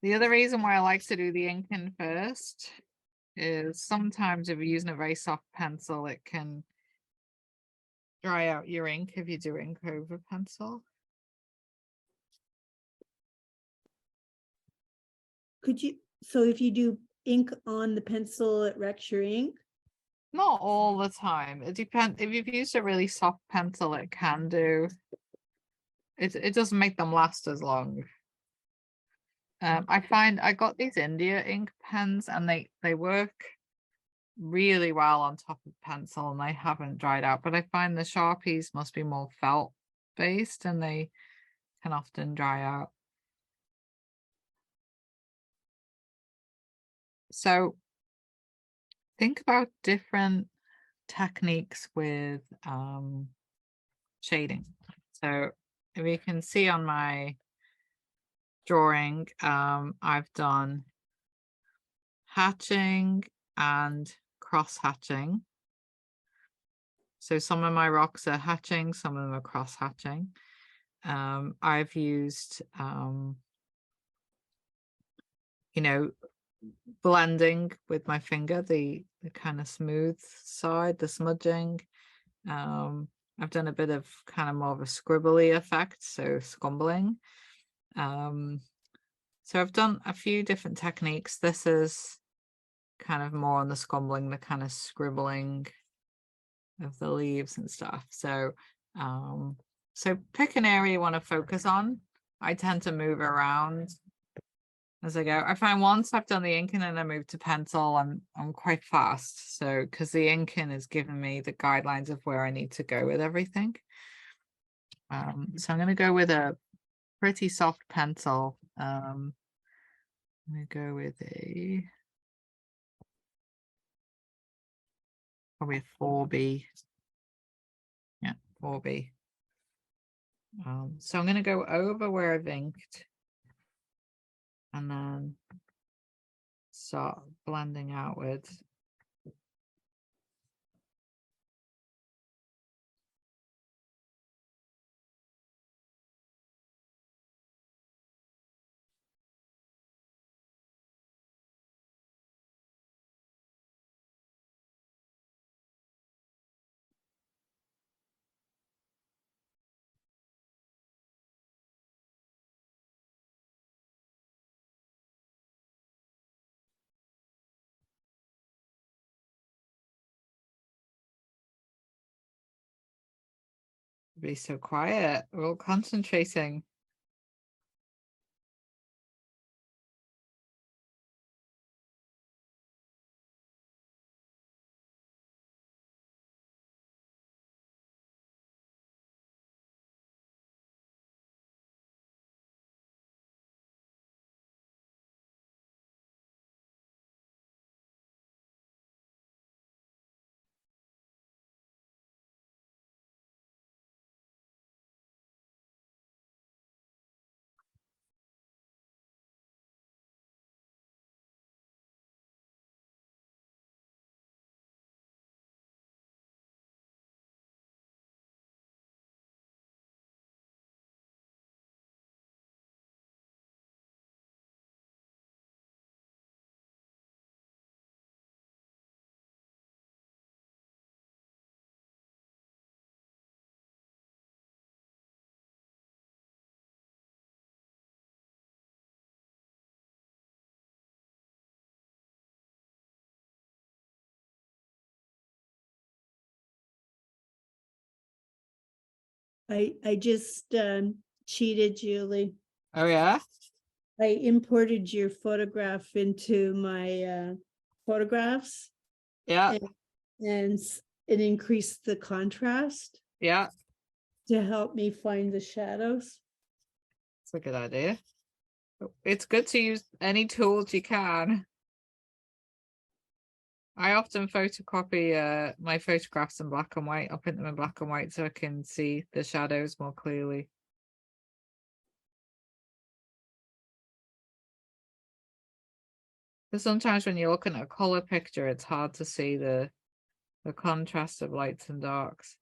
The other reason why I like to do the ink in first is sometimes if you're using a very soft pencil, it can dry out your ink if you do ink over pencil. Could you, so if you do ink on the pencil, it wrecks your ink? Not all the time. It depends. If you've used a really soft pencil, it can do. It doesn't make them last as long. I find I got these India ink pens and they work really well on top of pencil and they haven't dried out. But I find the Sharpies must be more felt based and they can often dry out. So think about different techniques with shading. So if you can see on my drawing, I've done hatching and cross hatching. So some of my rocks are hatching, some of them are cross hatching. I've used, you know, blending with my finger, the kind of smooth side, the smudging. I've done a bit of kind of more of a scribbly effect, so scumbling. So I've done a few different techniques. This is kind of more on the scumbling, the kind of scribbling of the leaves and stuff. So so pick an area you want to focus on. I tend to move around as I go. I find once I've done the inking and I move to pencil, I'm quite fast. So because the inking is giving me the guidelines of where I need to go with everything. So I'm going to go with a pretty soft pencil. I'm going to go with probably a 4B. Yeah, 4B. So I'm going to go over where I've inked and then start blending outwards. Be so quiet. We're all concentrating. I just cheated, Julie. Oh yeah? I imported your photograph into my photographs Yeah, and it increased the contrast yeah. to help me find the shadows. It's a good idea. It's good to use any tools you can. I often photocopy my photographs in black and white. I'll print them in black and white so I can see the shadows more clearly. Because sometimes when you're looking at a color picture, it's hard to see the contrast of lights and darks.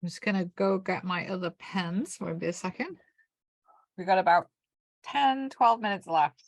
I'm just gonna go get my other pens. Won't be a second. We got about 10-12 minutes left.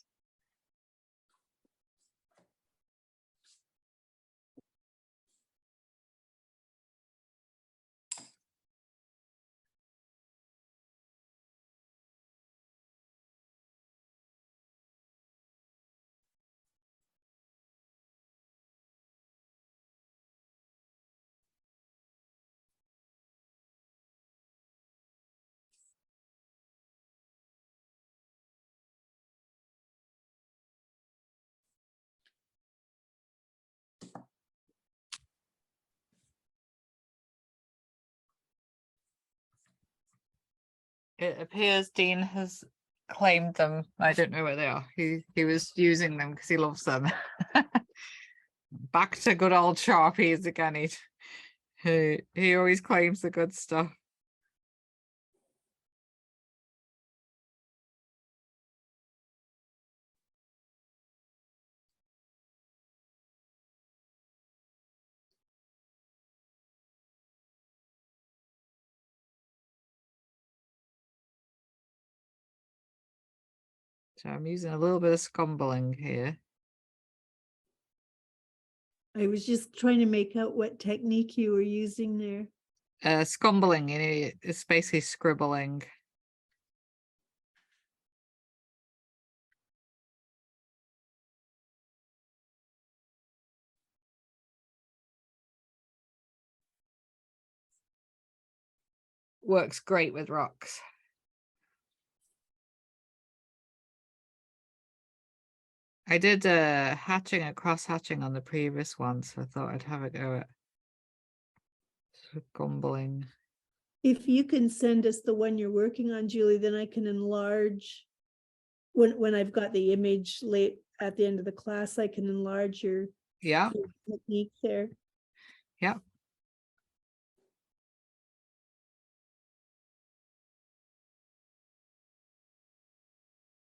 It appears Dean has claimed them. I don't know where they are. He was using them because he loves them. Back to good old Sharpies again. He always claims the good stuff. So I'm using a little bit of scumbling here. I was just trying to make out what technique you were using there. Scumbling, it's basically scribbling. Works great with rocks. I did hatching and cross hatching on the previous one, so I thought I'd have a go at scumbling. If you can send us the one you're working on, Julie, then I can enlarge. When I've got the image late at the end of the class, I can enlarge your Yeah, technique there. yeah.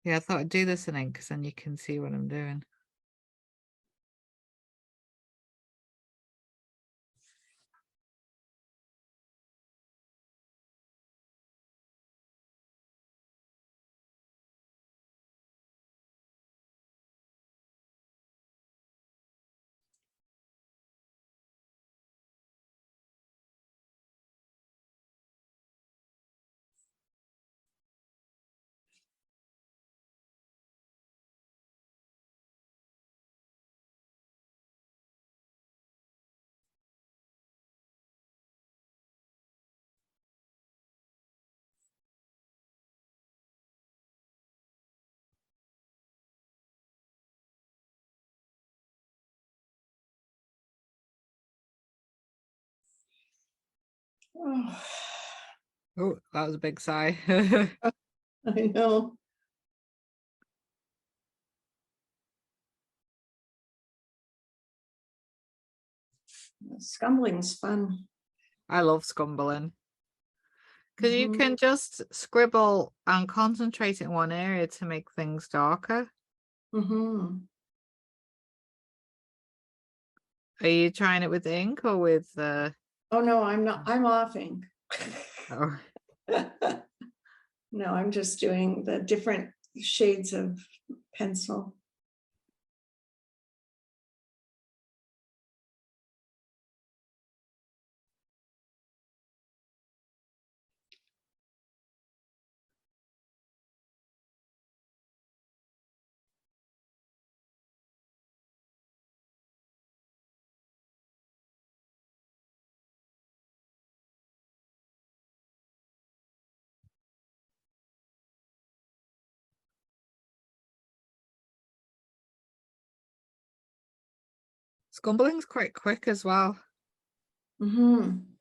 Yeah, I thought I'd do this in ink because then you can see what I'm doing. Oh, Oh, that was a big sigh. I know. Scumbling's fun. I love scumbling. Because you Mhm. can just scribble and concentrate in one area to make things darker. Mhm. Are you trying it with ink or with Oh, no, I'm not, I'm off ink. oh, No, I'm just doing the different shades of pencil. scumbling's quite quick as well. Mhm.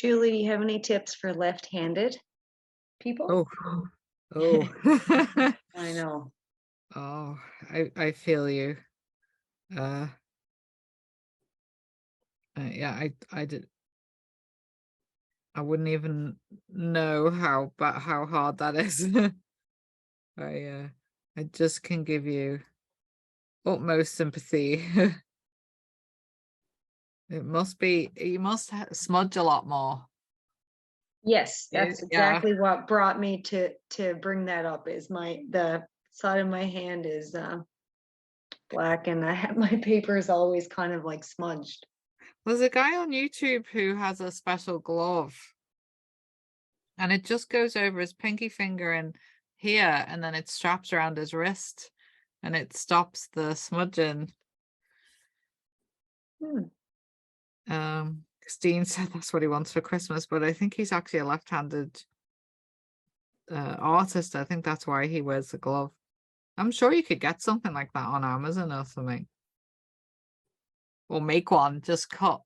Julie, do you have any tips for left-handed people? Oh, oh, I know. oh, I feel you. Yeah, I did. I wouldn't even know how hard that is. I just can give you utmost sympathy. It must be, you must smudge a lot more. Yes, that's Yeah. exactly what brought me to bring that up is the side of my hand is black and I have my papers always kind of like smudged. There's a guy on YouTube who has a special glove and it just goes over his pinky finger and here, and then it straps around his wrist and it stops the smudging. Christine said that's what he wants for Christmas, but I think he's actually a left-handed artist. I think that's why he wears the glove. I'm sure you could get something like that on Amazon or something. Or make one, just cut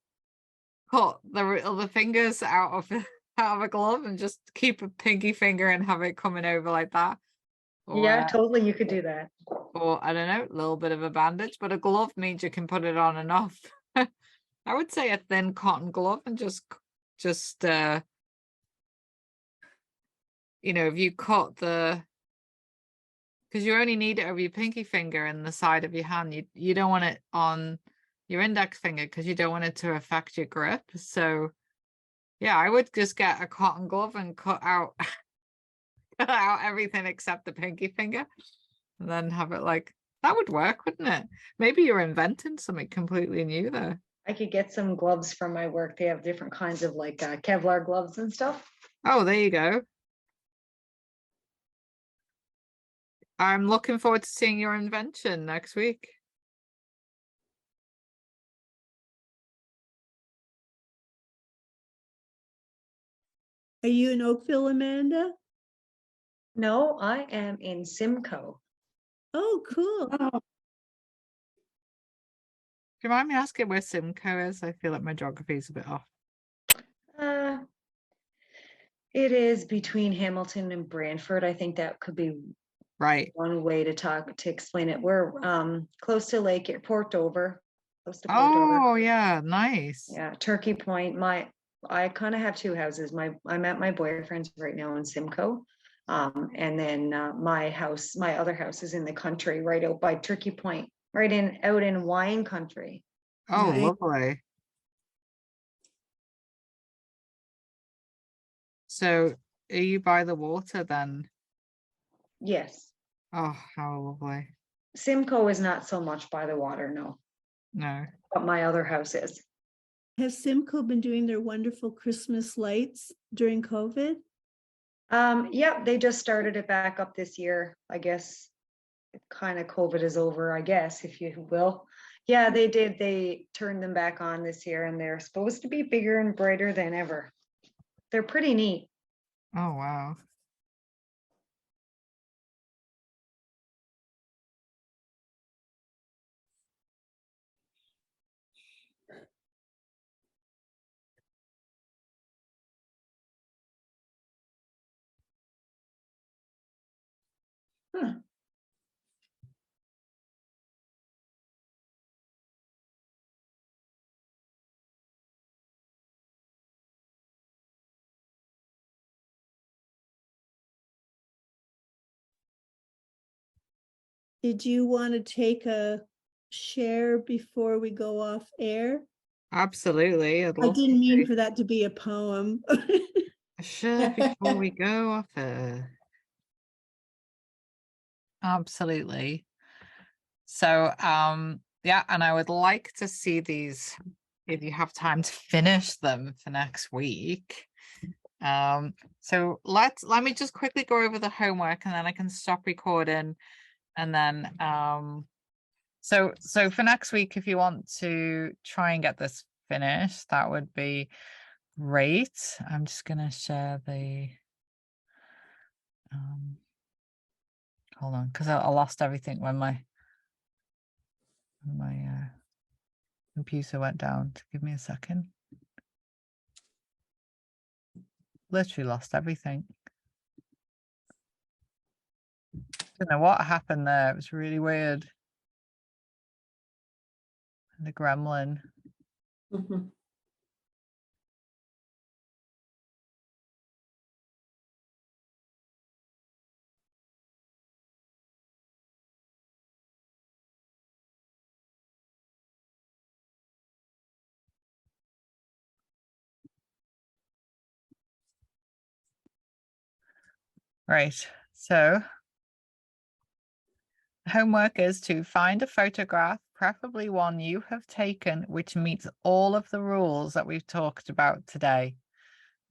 the fingers out of a glove and just keep a pinky finger and have it coming over like that. Or, Yeah, totally. You could do that. or I don't know, a little bit of a bandage, but a glove means you can put it on and off. I would say a thin cotton glove and just you know, if you cut because you only need it over your pinky finger and the side of your hand, you don't want it on your index finger because you don't want it to affect your grip. So yeah, I would just get a cotton glove and cut out everything except the pinky finger, and then have it like that would work, wouldn't it? Maybe you're inventing something completely new there. I could get some gloves from my work. They have different kinds of like Kevlar gloves and stuff. Oh, there you go. I'm looking forward to seeing your invention next week. Are you in Oakville, Amanda? No, I am in Simcoe. Oh, cool. Oh, Do you mind me asking where Simcoe is? I feel like my geography is a bit off. It is between Hamilton and Brantford. I think that could be Right. one way to explain it. We're close to Lake Port Dover. Close to Port Dover. Oh yeah, nice. Yeah, Turkey Point. I kind of have two houses. I'm at my boyfriend's right now in Simcoe. And then my other house is in the country right out by Turkey Point, out in wine country. Oh, Nice. lovely. So are you by the water then? Yes. Oh, how lovely. Simcoe is not so much by the water, no, No. but my other house is. Has Simcoe been doing their wonderful Christmas lights during COVID? Yep, they just started it back up this year. I guess kind of COVID is over, I guess, if you will. Yeah, they did. They turned them back on this year and they're supposed to be bigger and brighter than ever. They're pretty neat. Oh, wow. huh. Did you want to take a share before we go off air? Absolutely. I'd I love didn't to mean see. for that to be a poem. Sure, before we go off air. Absolutely. So yeah, and I would like to see these if you have time to finish them for next week. So let me just quickly go over the homework and then I can stop recording. And then so for next week, if you want to try and get this finished, that would be great. I'm just gonna share the hold on, because I lost everything when my computer went down. Give me a second. literally lost everything. Don't know what happened there. It was really weird. And the gremlin. Mhm. Right. So homework is to find a photograph, preferably one you have taken, which meets all of the rules that we've talked about today.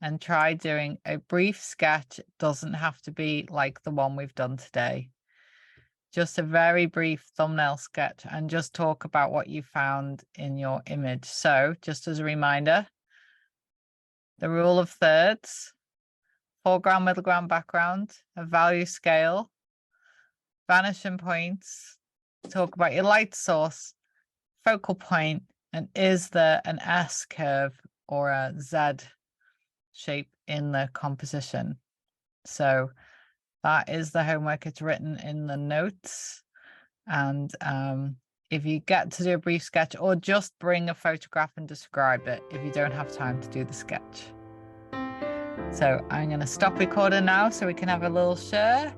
And try doing a brief sketch. It doesn't have to be like the one we've done today. Just a very brief thumbnail sketch, and just talk about what you found in your image. So just as a reminder, the rule of thirds, foreground, middle ground, background, a value scale, vanishing points, talk about your light source, focal point, and is there an S curve or a Z shape in the composition? So that is the homework. It's written in the notes. And if you get to do a brief sketch, or just bring a photograph and describe it if you don't have time to do the sketch. So I'm going to stop recording now so we can have a little share.